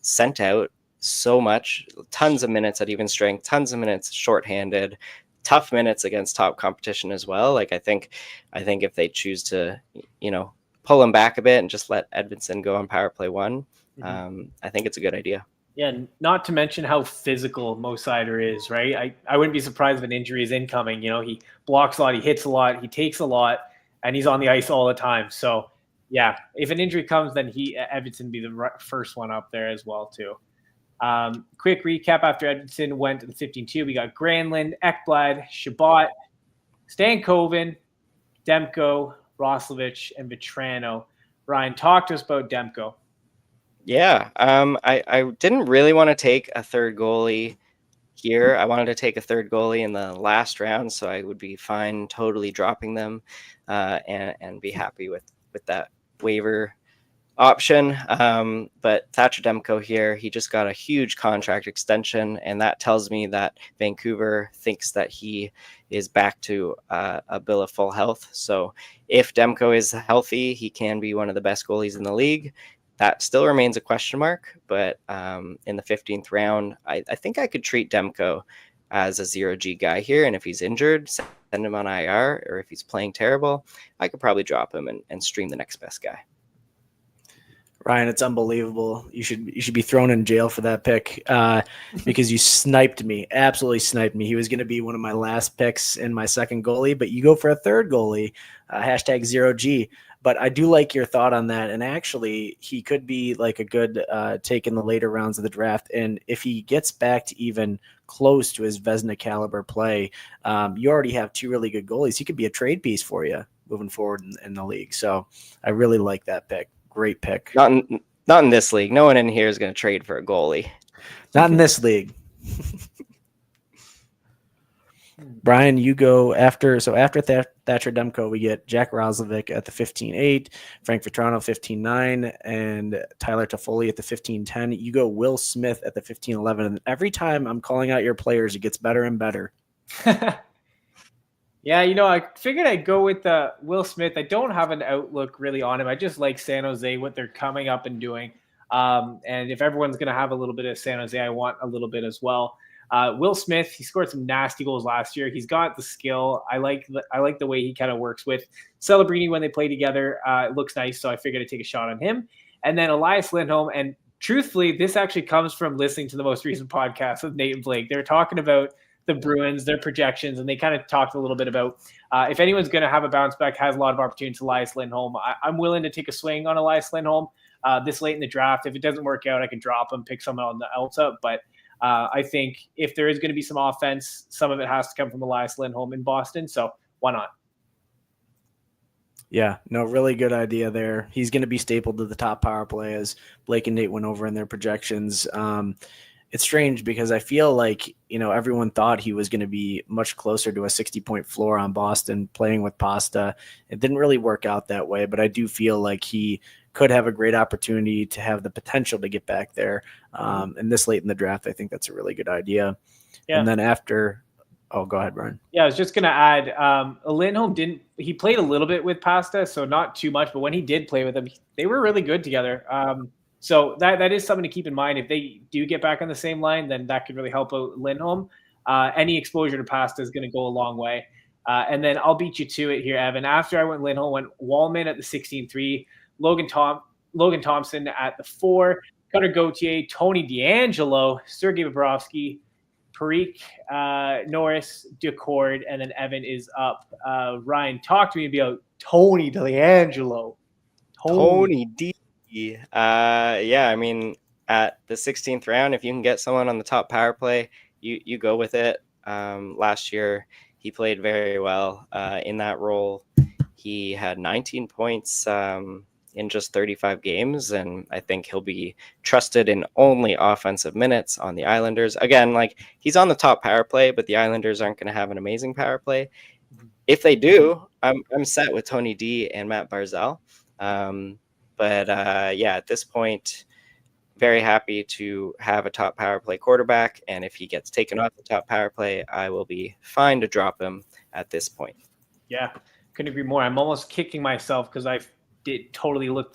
[SPEAKER 2] sent out so much, tons of minutes at even strength, tons of minutes shorthanded, tough minutes against top competition as well. I think if they choose to, pull him back a bit and just let Edvinson go on power play 1. I think it's a good idea.
[SPEAKER 1] Yeah, not to mention how physical Mo Seider is, right? I wouldn't be surprised if an injury is incoming. He blocks a lot, he hits a lot, he takes a lot, and he's on the ice all the time. So, yeah, if an injury comes, then Edvinson be the first one up there as well, too. Quick recap after Edvinson went to the 15-2. We got Granlund, Ekblad, Shabbat, Stankoven, Demko, Roslovich, and Vetrano. Ryan, talk to us about Demko.
[SPEAKER 2] Yeah, I didn't really want to take a third goalie here. I wanted to take a third goalie in the last round, so I would be fine totally dropping them and be happy with that waiver option. But Thatcher Demko here, he just got a huge contract extension, and that tells me that Vancouver thinks that he is back to a bill of full health. So if Demko is healthy, he can be one of the best goalies in the league. That still remains a question mark, but in the 15th round, I think I could treat Demko as a 0G guy here, and if he's injured, send him on IR, or if he's playing terrible, I could probably drop him and stream the next best guy.
[SPEAKER 3] Ryan, it's unbelievable. You should be thrown in jail for that pick because you sniped me, absolutely sniped me. He was going to be one of my last picks in my second goalie, but you go for a third goalie, hashtag 0G. But I do like your thought on that. And actually, he could be like a good take in the later rounds of the draft. And if he gets back to even close to his Vezina caliber play, you already have 2 really good goalies. He could be a trade piece for you moving forward in the league. So I really like that pick. Great pick.
[SPEAKER 2] Not in this league. No one in here is going to trade for a goalie.
[SPEAKER 3] Not in this league. Brian, you go after. So after Thatcher Demko, we get Jack Roslovic at the 15-8, Frank Vetrano 15-9, and Tyler Toffoli at the 15-10. You go Will Smith at the 15-11. And every time I'm calling out your players, it gets better and better.
[SPEAKER 1] Yeah, I figured I'd go with Will Smith. I don't have an outlook really on him. I just like San Jose, what they're coming up and doing. And if everyone's going to have a little bit of San Jose, I want a little bit as well. Will Smith, he scored some nasty goals last year. He's got the skill. I like the way he kind of works with Celebrini when they play together. It looks nice, so I figured I'd take a shot on him. And then Elias Lindholm. And truthfully, this actually comes from listening to the most recent podcast with Nate and Blake. They were talking about the Bruins, their projections, and they kind of talked a little bit about if anyone's going to have a bounce back, has a lot of opportunities, Elias Lindholm. I'm willing to take a swing on Elias Lindholm this late in the draft. If it doesn't work out, I can drop him, pick someone else up. But I think if there is going to be some offense, some of it has to come from Elias Lindholm in Boston. So why not?
[SPEAKER 3] Yeah, no, really good idea there. He's going to be stapled to the top power play as Blake and Nate went over in their projections. It's strange because I feel like, everyone thought he was going to be much closer to a 60-point floor on Boston playing with Pasta. It didn't really work out that way, but I do feel like he could have a great opportunity to have the potential to get back there. And this late in the draft, I think that's a really good idea.
[SPEAKER 1] Yeah.
[SPEAKER 3] And then go ahead, Brian.
[SPEAKER 1] Yeah, I was just gonna add, Lindholm he played a little bit with Pasta, so not too much, but when he did play with him, they were really good together. So that is something to keep in mind. If they do get back on the same line, then that could really help out Lindholm. Any exposure to Pasta is going to go a long way. And then I'll beat you to it here, Evan. After I went Lindholm, went Wallman at the 16-3, Logan Thompson at the 4, Cutter Gauthier, Tony DeAngelo, Sergei Bobrovsky, Parikh, Norris, Decord, and then Evan is up. Ryan, talk to me about Tony DeAngelo.
[SPEAKER 2] Tony D. Yeah, I mean, at the 16th round, if you can get someone on the top power play, you go with it. Last year, he played very well in that role. He had 19 points in just 35 games, and I think he'll be trusted in only offensive minutes on the Islanders. Again, like, he's on the top power play, but the Islanders aren't going to have an amazing power play. If they do, I'm set with Tony D and Matt Barzal. But at this point, very happy to have a top power play quarterback. And if he gets taken off the top power play, I will be fine to drop him at this point.
[SPEAKER 1] Yeah, couldn't agree more. I'm almost kicking myself because I did totally look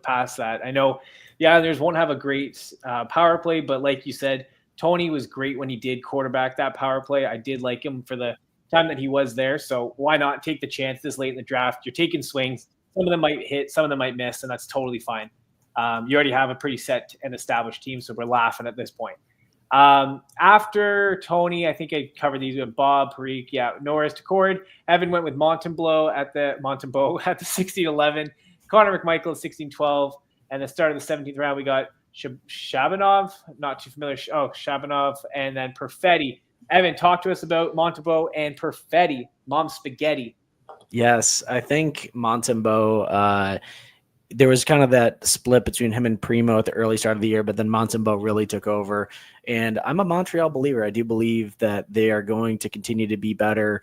[SPEAKER 1] past that. I know the Islanders won't have a great power play, but like you said, Tony was great when he did quarterback that power play. I did like him for the time that he was there. So why not take the chance this late in the draft? You're taking swings. Some of them might hit, some of them might miss, and that's totally fine. You already have a pretty set and established team, so we're laughing at this point. After Tony, I think I covered these with Bob, Parikh, Norris, Decord. Evan went with Montembeau at the 16-11. Connor McMichael at 16-12. And the start of the 17th round, we got Shabanov, not too familiar. Shabanov, and then Perfetti. Evan, talk to us about Montembeau and Perfetti, Mom Spaghetti.
[SPEAKER 3] Yes, I think Montembeau, there was kind of that split between him and Primo at the early start of the year, but then Montembeau really took over. And I'm a Montreal believer. I do believe that they are going to continue to be better.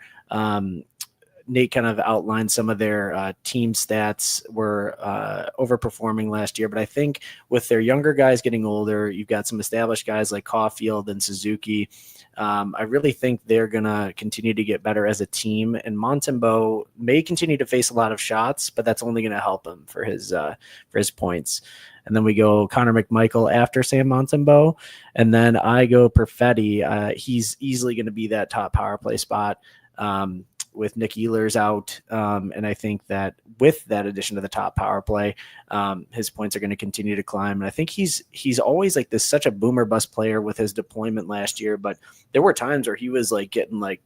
[SPEAKER 3] Nate kind of outlined some of their team stats were overperforming last year, but I think with their younger guys getting older, you've got some established guys like Caulfield and Suzuki. I really think they're going to continue to get better as a team, and Montembeau may continue to face a lot of shots, but that's only going to help him for his points. And then we go Connor McMichael after Sam Montembeau, and then I go Perfetti. He's easily going to be that top power play spot. With Nick Ehlers out. And I think that with that addition to the top power play, his points are going to continue to climb. And I think he's always like this, such a boomer bust player with his deployment last year, but there were times where he was like getting like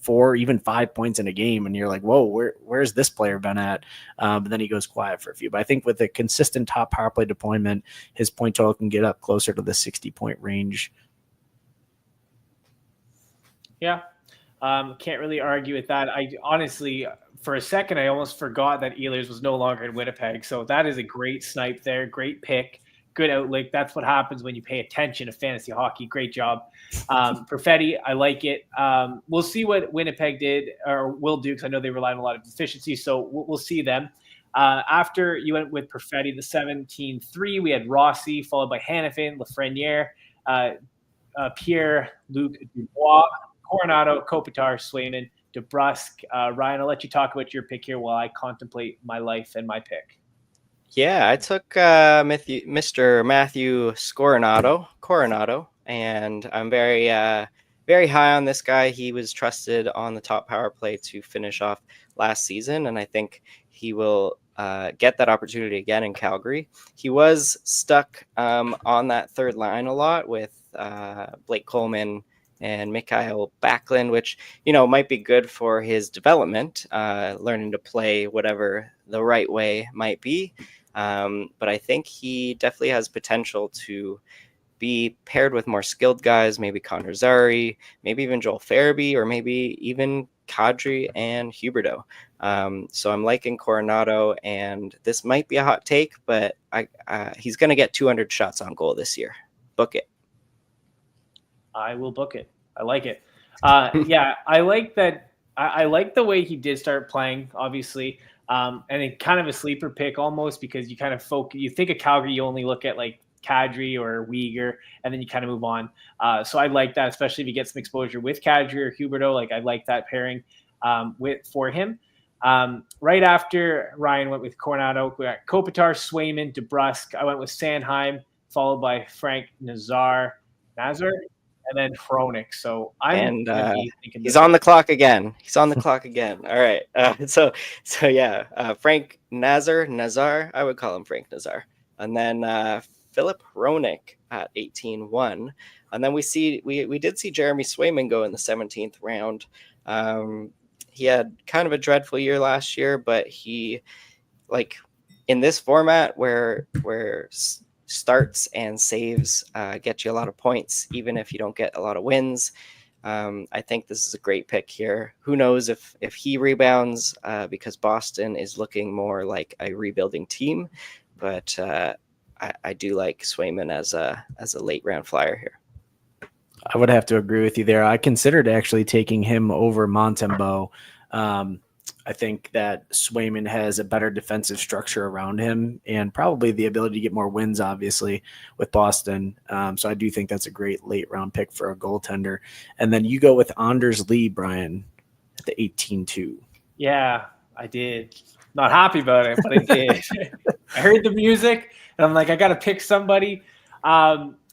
[SPEAKER 3] 4, even 5 points in a game. And you're like, whoa, where's this player been at? But then he goes quiet for a few. But I think with a consistent top power play deployment, his point total can get up closer to the 60-point range.
[SPEAKER 1] Yeah. Can't really argue with that. I honestly, for a second, I almost forgot that Ehlers was no longer in Winnipeg. So that is a great snipe there. Great pick. Good outlook. That's what happens when you pay attention to fantasy hockey. Great job. Perfetti, I like it. We'll see what Winnipeg did or will do, because I know they relied on a lot of efficiency. So we'll see them. After you went with Perfetti, the 17-3, we had Rossi, followed by Hannafin, Lafreniere, Pierre-Luc Dubois, Coronado, Kopitar, Swayman, DeBrusque. Ryan, I'll let you talk about your pick here while I contemplate my life and my pick.
[SPEAKER 2] Yeah, I took Mr. Matthew Coronado, and I'm very high on this guy. He was trusted on the top power play to finish off last season, and I think he will get that opportunity again in Calgary. He was stuck on that third line a lot with Blake Coleman and Mikhail Backlund, which, might be good for his development, learning to play whatever the right way might be. But I think he definitely has potential to be paired with more skilled guys, maybe Connor Zary, maybe even Joel Farabee, or maybe even Kadri and Huberdeau. So I'm liking Coronado, and this might be a hot take, but he's going to get 200 shots on goal this year. Book it.
[SPEAKER 1] I will book it. I like it. Yeah, I like that. I like the way he did start playing, obviously. And it kind of a sleeper pick almost, because you kind of you think of Calgary, you only look at like Kadri or Uyghur, and then you kind of move on. So I like that, especially if you get some exposure with Kadri or Huberdeau. Like, I like that pairing for him. Right after Ryan went with Coronado, we got Kopitar, Swayman, DeBrusque. I went with Sanheim, followed by Frank Nazar, and then Hronik. So I'm gonna be thinking
[SPEAKER 2] he's on the clock again. He's on the clock again. All right. So yeah, Frank Nazar. I would call him Frank Nazar. And then Philip Hronik at 18-1. And then we did see Jeremy Swayman go in the 17th round. He had kind of a dreadful year last year, but he, like, in this format where starts and saves get you a lot of points, even if you don't get a lot of wins. I think this is a great pick here. Who knows if he rebounds, because Boston is looking more like a rebuilding team, but I do like Swayman as a late round flyer here.
[SPEAKER 3] I would have to agree with you there. I considered actually taking him over Montembeault. I think that Swayman has a better defensive structure around him and probably the ability to get more wins, obviously, with Boston. So I do think that's a great late round pick for a goaltender. And then you go with Anders Lee, Brian, at the 18-2.
[SPEAKER 1] Yeah, I did. Not happy about it, but I did. I heard the music, and I'm like, I got to pick somebody.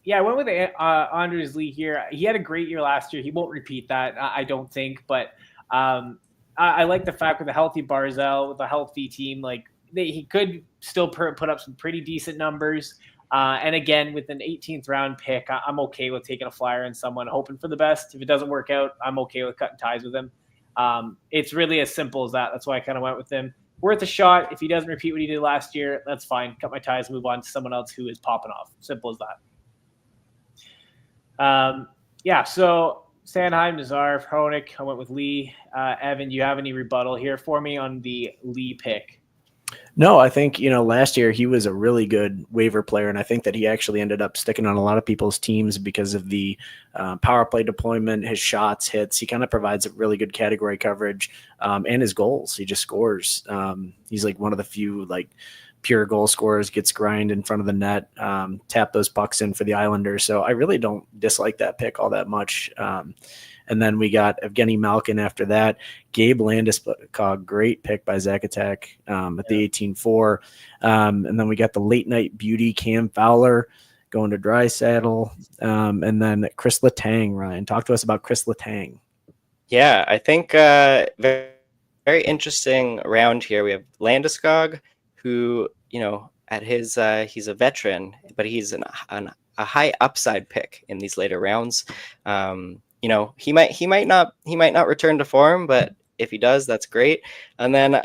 [SPEAKER 1] Yeah, I went with Anders Lee here. He had a great year last year. He won't repeat that, I don't think. But I like the fact with a healthy Barzal, with a healthy team, like he could still put up some pretty decent numbers. And again, with an 18th round pick, I'm okay with taking a flyer and someone, hoping for the best. If it doesn't work out, I'm okay with cutting ties with him. It's really as simple as that. That's why I kind of went with him. Worth a shot. If he doesn't repeat what he did last year, that's fine. Cut my ties, move on to someone else who is popping off. Simple as that. Yeah, so Sanheim, Nazar, Hronik. I went with Lee. Evan, do you have any rebuttal here for me on the Lee pick?
[SPEAKER 3] No, I think, last year he was a really good waiver player, and I think that he actually ended up sticking on a lot of people's teams because of the power play deployment, his shots, hits. He kind of provides a really good category coverage, and his goals. He just scores. He's like one of the few pure goal scorers, gets grind in front of the net, tap those pucks in for the Islanders. So I really don't dislike that pick all that much. And then we got Evgeny Malkin after that. Gabe Landeskog, great pick by Zacatech at the 18-4. And then we got the late night beauty Cam Fowler going to Draisaitl. And then Chris Letang. Ryan, talk to us about Chris Letang.
[SPEAKER 2] Yeah, I think very, very interesting round here. We have Landeskog, who, at his he's a veteran, but he's a high upside pick in these later rounds. He might not return to form, but if he does, that's great. And then,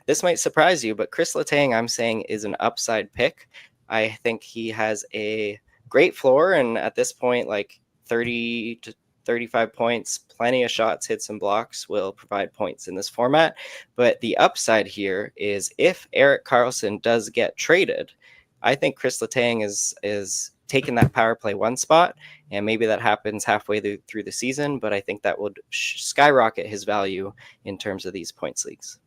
[SPEAKER 2] this might surprise you, but Chris Letang, I'm saying, is an upside pick. I think he has a great floor, and at this point, 30 to 35 points, plenty of shots, hits, and blocks will provide points in this format. But the upside here is if Erik Karlsson does get traded, I think Chris Letang is taking that power play one spot, and maybe that happens halfway through the season, but I think that would skyrocket his value in terms of these points leagues.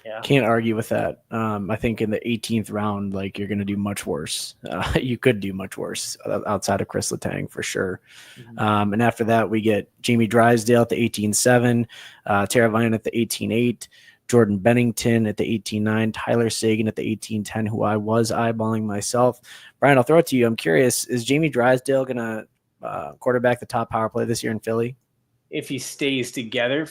[SPEAKER 3] Yeah. Can't argue with that. I think in the 18th round, you're going to do much worse. You could do much worse outside of Chris Letang for sure. Mm-hmm. And after that, we get Jamie Drysdale at the 18-7, Teravainen at the 18-8, Jordan Bennington at the 18-9, Tyler Sagan at the 18-10, who I was eyeballing myself. Brian, I'll throw it to you. I'm curious, is Jamie Drysdale going to quarterback the top power play this year in Philly?
[SPEAKER 1] If he stays together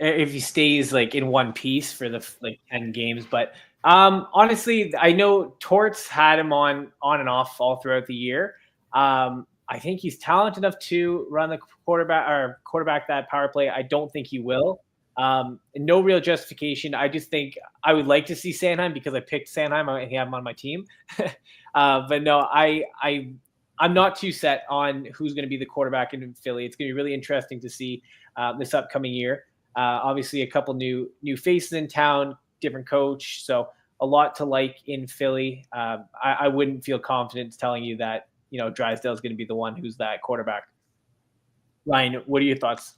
[SPEAKER 1] if he stays in one piece for the 10 games. But honestly, I know Torts had him on and off all throughout the year. I think he's talented enough to run the quarterback that power play. I don't think he will. No real justification. I just think I would like to see Sanheim because I picked Sanheim. I have him on my team. But no, I I'm not too set on who's going to be the quarterback in Philly. It's going to be really interesting to see this upcoming year. Obviously, a couple new faces in town, different coach, so a lot to like in Philly. I wouldn't feel confident telling you that Drysdale is going to be the one who's that quarterback. Ryan, what are your thoughts?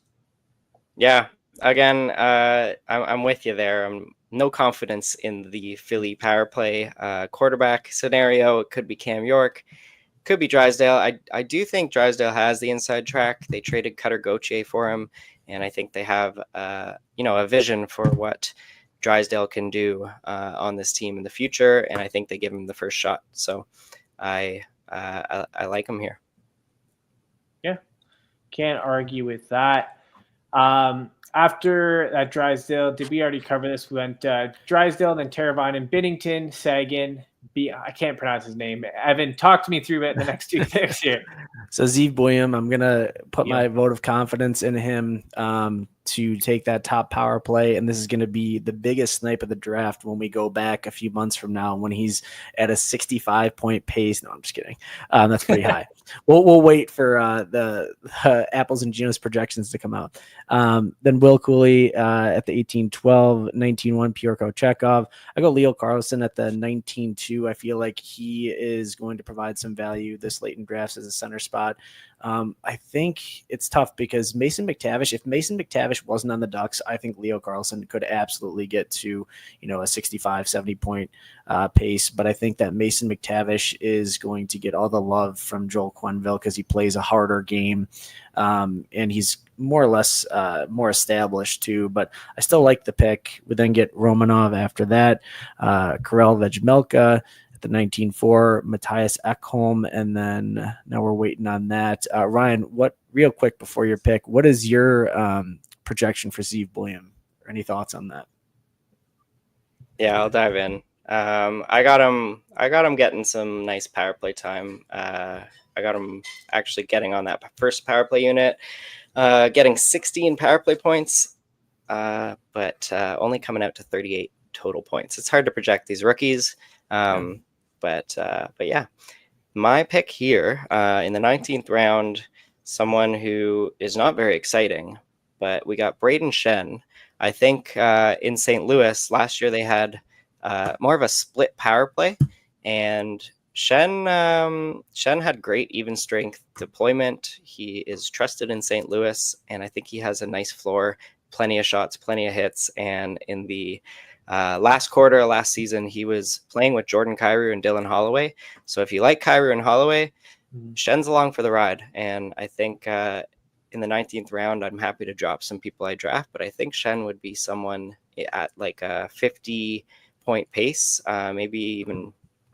[SPEAKER 2] Yeah, again, I'm with you there. No confidence in the Philly power play quarterback scenario. It could be Cam York, could be Drysdale. I do think Drysdale has the inside track. They traded Cutter Gauthier for him, and I think they have a vision for what Drysdale can do on this team in the future, and I think they give him the first shot. So I like him here.
[SPEAKER 1] Yeah, can't argue with that. After that Drysdale, did we already cover this? We went Drysdale, then Terravine and Binnington, Sagan. I can't pronounce his name. Evan, talk to me through it in the next two picks here.
[SPEAKER 3] So Zeev Buium, I'm going to put my vote of confidence in him to take that top power play. And this is going to be the biggest snipe of the draft when we go back a few months from now, when he's at a 65-point pace. No, I'm just kidding. That's pretty high. We'll wait for the Apples and Ginos projections to come out. Then Will Cooley at the 18-12, 19-1, Pyurko Chekhov. I go Leo Carlson at the 19-2. I feel like he is going to provide some value this late in drafts as a center spot. I think it's tough because Mason McTavish, if Mason McTavish wasn't on the Ducks, I think Leo Carlson could absolutely get to, a 65, 70 point pace. But I think that Mason McTavish is going to get all the love from Joel Quenneville because he plays a harder game. And he's more or less more established too, but I still like the pick. We then get Romanov after that, Karel Vejmelka at the 19-4, Matthias Ekholm, and then now we're waiting on that. Ryan, real quick before your pick, what is your projection for Zeev Buium? Any thoughts on that?
[SPEAKER 2] Yeah, I'll dive in. I got him getting some nice power play time. I got him actually getting on that first power play unit, getting 16 power play points, but only coming out to 38 total points. It's hard to project these rookies, but yeah. My pick here in the 19th round, someone who is not very exciting, but we got Braden Shen. I think in St. Louis last year they had more of a split power play, and Shen had great even strength deployment. He is trusted in St. Louis, and I think he has a nice floor, plenty of shots, plenty of hits. And in the last quarter of last season, he was playing with Jordan Kyrou and Dylan Holloway. So if you like Kyrou and Holloway, Shen's along for the ride. And I think in the 19th round, I'm happy to drop some people I draft, but I think Shen would be someone at like a 50-point pace, maybe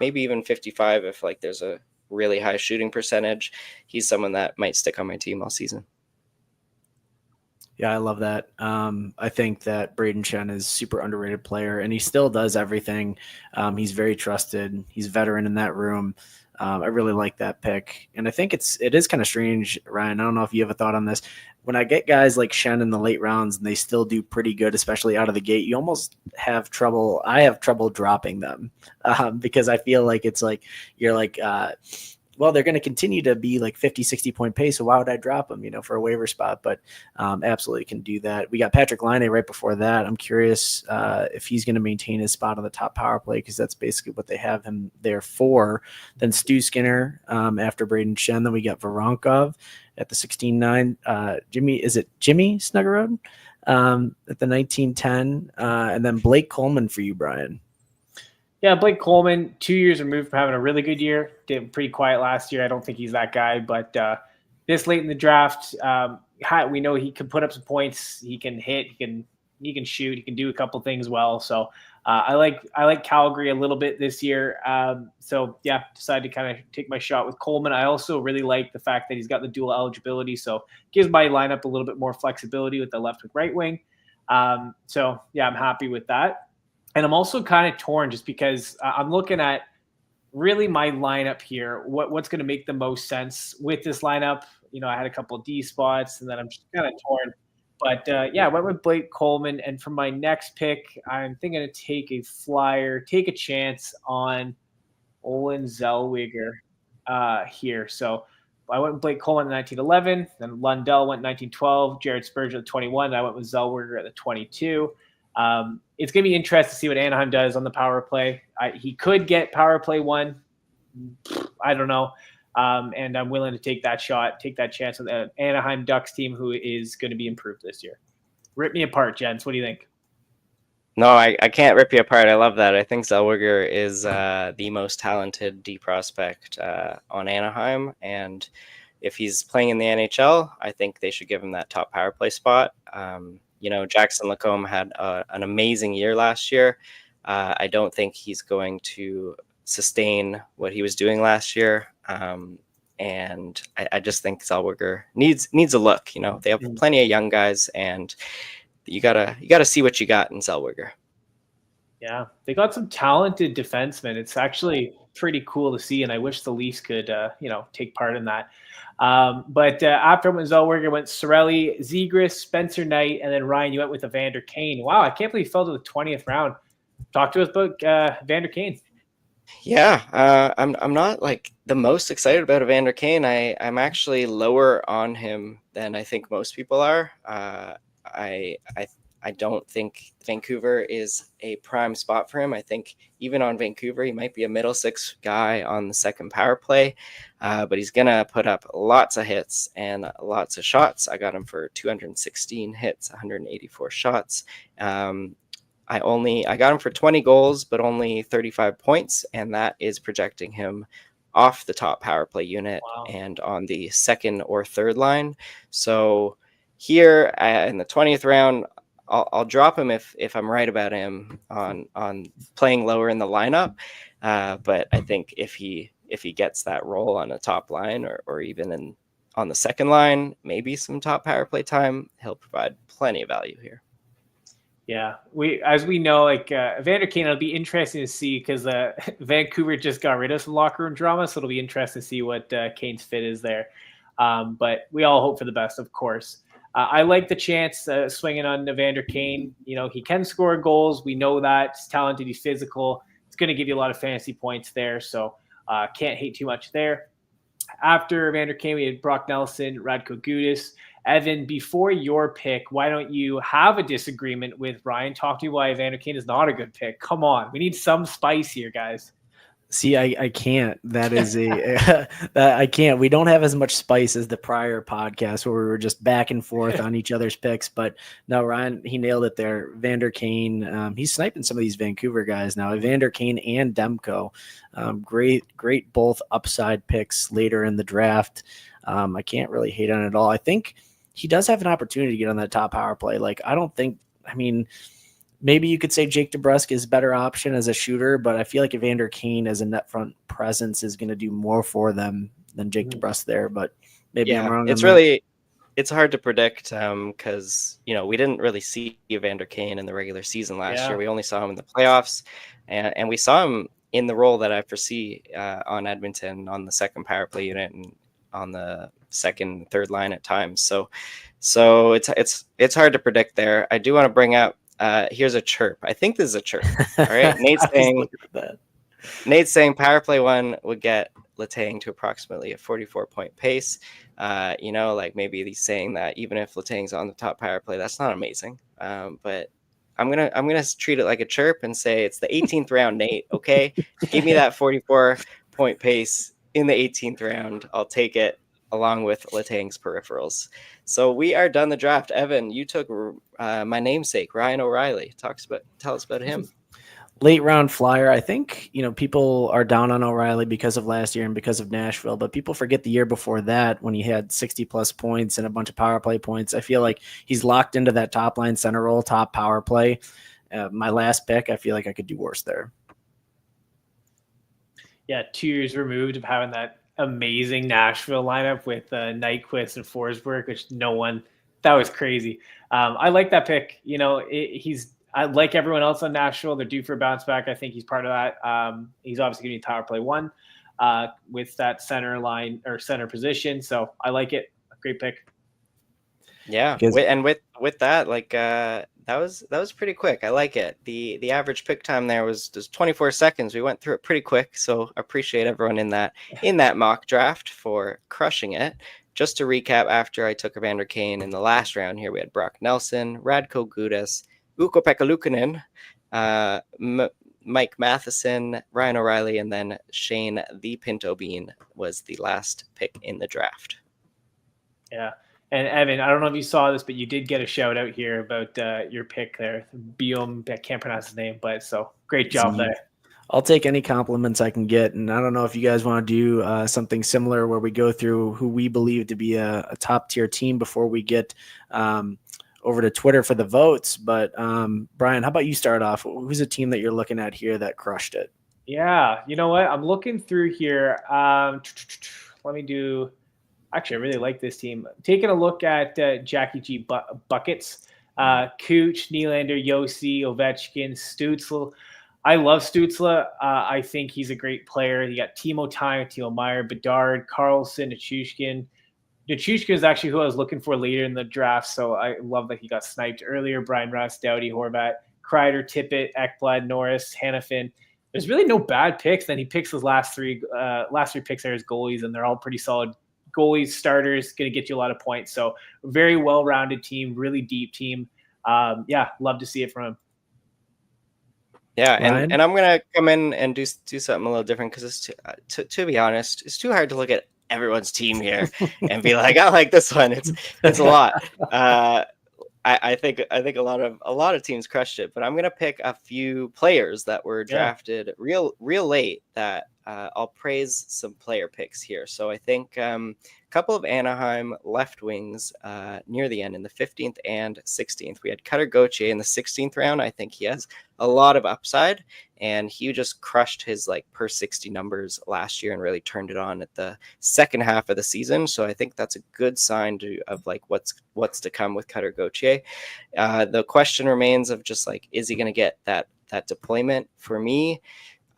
[SPEAKER 2] even 55 if like there's a really high shooting percentage. He's someone that might stick on my team all season.
[SPEAKER 3] Yeah, I love that. I think that Braden Shen is a super underrated player, and he still does everything. He's very trusted. He's a veteran in that room. I really like that pick. And I think it is kind of strange, Ryan. I don't know if you have a thought on this. When I get guys like Shen in the late rounds and they still do pretty good, especially out of the gate, you almost have trouble. I have trouble dropping them because I feel like it's like you're like, well, they're going to continue to be like 50, 60 point pace. So why would I drop them, for a waiver spot? But absolutely can do that. We got Patrick Laine right before that. I'm curious if he's going to maintain his spot on the top power play, because that's basically what they have him there for. Then Stu Skinner after Braden Shen. Then we got Voronkov at the 16-9. Jimmy Snuggerud at the 19-10. And then Blake Coleman for you, Brian.
[SPEAKER 1] Yeah, Blake Coleman, 2 years removed from having a really good year. Did pretty quiet last year. I don't think he's that guy, but this late in the draft, we know he can put up some points. He can hit. He can shoot. He can do a couple things well. So I like Calgary a little bit this year. So yeah, decided to kind of take my shot with Coleman. I also really like the fact that he's got the dual eligibility, so gives my lineup a little bit more flexibility with the left with right wing. So yeah, I'm happy with that. And I'm also kind of torn just because I'm looking at really my lineup here. What's going to make the most sense with this lineup? I had a couple of D spots, and then I'm just kind of torn. But I went with Blake Coleman. And for my next pick, I'm thinking to take a flyer, take a chance on Olen Zellweger. here. So I went with Blake Coleman in 1911, then Lundell went in 1912, Jared Spurgeon at 21, and I went with Zellweger at the 22. It's going to be interesting to see what Anaheim does on the power play. He could get power play 1. I don't know. And I'm willing to take that shot, take that chance with the Anaheim Ducks team, who is going to be improved this year. Rip me apart, gents. What do you think?
[SPEAKER 2] No, I can't rip you apart. I love that. I think Zellweger is the most talented D prospect on Anaheim. And if he's playing in the NHL, I think they should give him that top power play spot. Jackson Lacombe had an amazing year last year. I don't think he's going to sustain what he was doing last year. And I just think Zellweger needs a look. They have plenty of young guys, and you gotta see what you got in Zellweger.
[SPEAKER 1] Yeah, they got some talented defensemen. It's actually pretty cool to see, and I wish the Leafs could, take part in that. But after when Zellweger went Cirelli, Zegras, Spencer Knight, and then Ryan, you went with Evander Kane. Wow, I can't believe you fell to the 20th round. Talk to us about Evander Kane.
[SPEAKER 2] Yeah, I'm not like the most excited about Evander Kane. I'm actually lower on him than I think most people are. I don't think Vancouver is a prime spot for him. I think even on Vancouver, he might be a middle six guy on the second power play, but he's going to put up lots of hits and lots of shots. I got him for 216 hits, 184 shots. I got him for 20 goals, but only 35 points, and that is projecting him off the top power play unit. Wow. And on the second or third line. So here in the 20th round, I'll drop him if I'm right about him on playing lower in the lineup. But I think if he gets that role on a top line or even on the second line, maybe some top power play time, he'll provide plenty of value here.
[SPEAKER 1] Yeah, as we know, Evander Kane, it'll be interesting to see because Vancouver just got rid of some locker room drama, so it'll be interesting to see what Kane's fit is there. But we all hope for the best, of course. I like the chance swinging on Evander Kane. He can score goals. We know that. He's talented. He's physical. It's going to give you a lot of fantasy points there, so can't hate too much there. After Evander Kane, we had Brock Nelson, Radko Gudas. Evan, before your pick, why don't you have a disagreement with Ryan? Talk to me why Evander Kane is not a good pick. Come on. We need some spice here, guys.
[SPEAKER 3] See, I can't. That is that I can't. We don't have as much spice as the prior podcast where we were just back and forth on each other's picks. But no, Ryan, he nailed it there. Evander Kane, he's sniping some of these Vancouver guys now. Evander Kane and Demko, great both upside picks later in the draft. I can't really hate on it at all. I think he does have an opportunity to get on that top power play. Maybe you could say Jake DeBrusk is a better option as a shooter, but I feel like Evander Kane as a net front presence is going to do more for them than Jake DeBrusk there. But maybe I'm wrong.
[SPEAKER 2] It's hard to predict because we didn't really see Evander Kane in the regular season last year. We only saw him in the playoffs, and we saw him in the role that I foresee on Edmonton on the second power play unit and on the second, third line at times. So it's hard to predict there. I do want to bring up. Here's a chirp. I think this is a chirp. All right. Nate's saying power play 1 would get Letang to approximately a 44-point pace. Maybe he's saying that even if Letang's on the top power play, that's not amazing. But I'm gonna treat it like a chirp and say it's the 18th round, Nate. Okay, give me that 44-point pace in the 18th round. I'll take it along with Letang's peripherals. So we are done the draft. Evan, you took my namesake, Ryan O'Reilly. Tell us about him.
[SPEAKER 3] Late round flyer. I think, people are down on O'Reilly because of last year and because of Nashville, but people forget the year before that when he had 60 plus points and a bunch of power play points. I feel like he's locked into that top line center role, top power play. My last pick, I feel like I could do worse there.
[SPEAKER 1] Yeah, 2 years removed of having that amazing Nashville lineup with Nyquist and Forsberg, which that was crazy. I like that pick. I like everyone else on Nashville. They're due for a bounce back. I think he's part of that. He's obviously going to be power play 1 with that center line or center position. So I like it. A great pick.
[SPEAKER 2] Yeah. And with that, That was pretty quick. I like it. The average pick time there was 24 seconds. We went through it pretty quick, so appreciate everyone in that mock draft for crushing it. Just to recap, after I took Evander Kane in the last round here, we had Brock Nelson, Radko Gudas, Ukko-Pekka Luukkonen, Mike Matheson, Ryan O'Reilly, and then Shane the Pinto Bean was the last pick in the draft.
[SPEAKER 1] Yeah. And Evan, I don't know if you saw this, but you did get a shout out here about your pick there. Biom, I can't pronounce his name, but so great job there.
[SPEAKER 3] I'll take any compliments I can get. And I don't know if you guys want to do something similar where we go through who we believe to be a top tier team before we get over to Twitter for the votes. But Brian, how about you start off? Who's a team that you're looking at here that crushed it?
[SPEAKER 1] Yeah, you know what? I'm looking through here. Let me do. Actually, I really like this team. Taking a look at Jackie G buckets, Cooch, Nylander, Yossi, Ovechkin, Stützle. I love Stützle. I think he's a great player. You got Timo Time, Timo Meyer, Bedard, Carlson, Nichushkin. Nichushkin is actually who I was looking for later in the draft, so I love that he got sniped earlier. Brian Russ, Doughty, Horvat, Kreider, Tippett, Ekblad, Norris, Hannafin. There's really no bad picks. Then he picks his last three picks are his goalies, and they're all pretty solid goalies, starters, going to get you a lot of points. So very well-rounded team, really deep team. Love to see it from him.
[SPEAKER 2] Yeah, and I'm going to come in and do something a little different because it's to be honest, it's too hard to look at everyone's team here and be like, I like this one. It's a lot. I think a lot of teams crushed it, but I'm going to pick a few players that were drafted real late that I'll praise some player picks here. So I think a couple of Anaheim left wings near the end in the 15th and 16th. We had Cutter Gauthier in the 16th round. I think he has a lot of upside, and he just crushed his per 60 numbers last year and really turned it on at the second half of the season. So I think that's a good sign of what's to come with Cutter Gauthier. The question remains of just is he going to get that deployment? For me,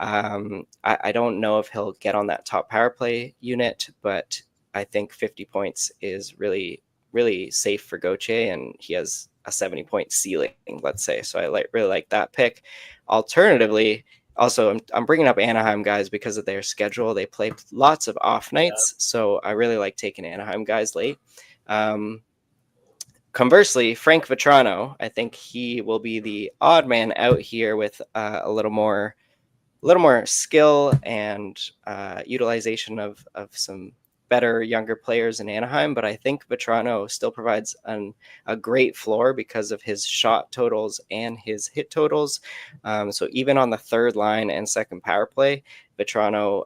[SPEAKER 2] I don't know if he'll get on that top power play unit, but I think 50 points is really, really safe for Gauthier, and he has a 70-point ceiling, let's say. So I really like that pick. Alternatively, also, I'm bringing up Anaheim guys because of their schedule. They play lots of off nights, so I really like taking Anaheim guys late. Conversely, Frank Vetrano, I think he will be the odd man out here with a little more skill and utilization of some better younger players in Anaheim, but I think Vetrano still provides a great floor because of his shot totals and his hit totals. So even on the third line and second power play, Vetrano,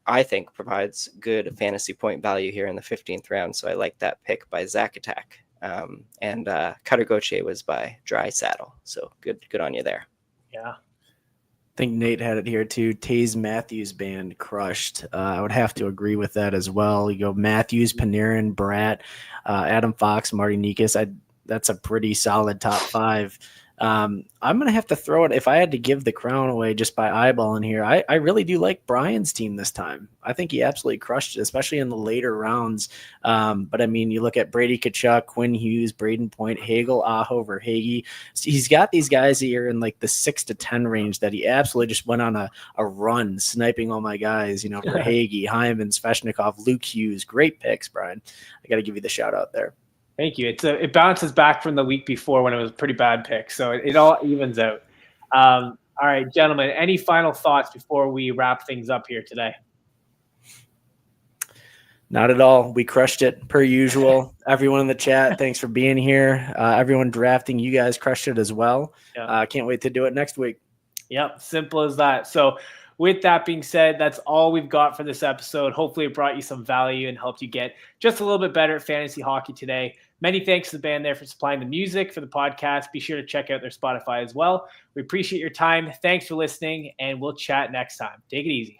[SPEAKER 2] I think, provides good fantasy point value here in the 15th round. So I like that pick by Zach Attack. And Cutter Gauthier was by Dry Saddle. So good on you there.
[SPEAKER 1] Yeah.
[SPEAKER 3] I think Nate had it here too. Taze Matthews band crushed. I would have to agree with that as well. You go Matthews, Panarin, Bratt, Adam Fox, Marty Nikas. That's a pretty solid top five. I'm going to have to throw it. If I had to give the crown away just by eyeballing here, I really do like Brian's team this time. I think he absolutely crushed it, especially in the later rounds. But I mean, you look at Brady Tkachuk, Quinn Hughes, Braden Point, Hagel, Aho, Verhaeghe. He's got these guys here in the 6 to 10 range that he absolutely just went on a run, sniping all my guys, Verhaeghe, Hyman, Svechnikov, Luke Hughes. Great picks, Brian. I got to give you the shout out there.
[SPEAKER 1] Thank you. It bounces back from the week before when it was a pretty bad pick, so it all evens out. All right, gentlemen, any final thoughts before we wrap things up here today?
[SPEAKER 3] Not at all. We crushed it per usual. Everyone in the chat, thanks for being here. Everyone drafting, you guys crushed it as well.
[SPEAKER 1] Yeah.
[SPEAKER 3] Can't wait to do it next week.
[SPEAKER 1] Yep, simple as that. So with that being said, that's all we've got for this episode. Hopefully it brought you some value and helped you get just a little bit better at fantasy hockey today. Many thanks to the band there for supplying the music for the podcast. Be sure to check out their Spotify as well. We appreciate your time. Thanks for listening, and we'll chat next time. Take it easy.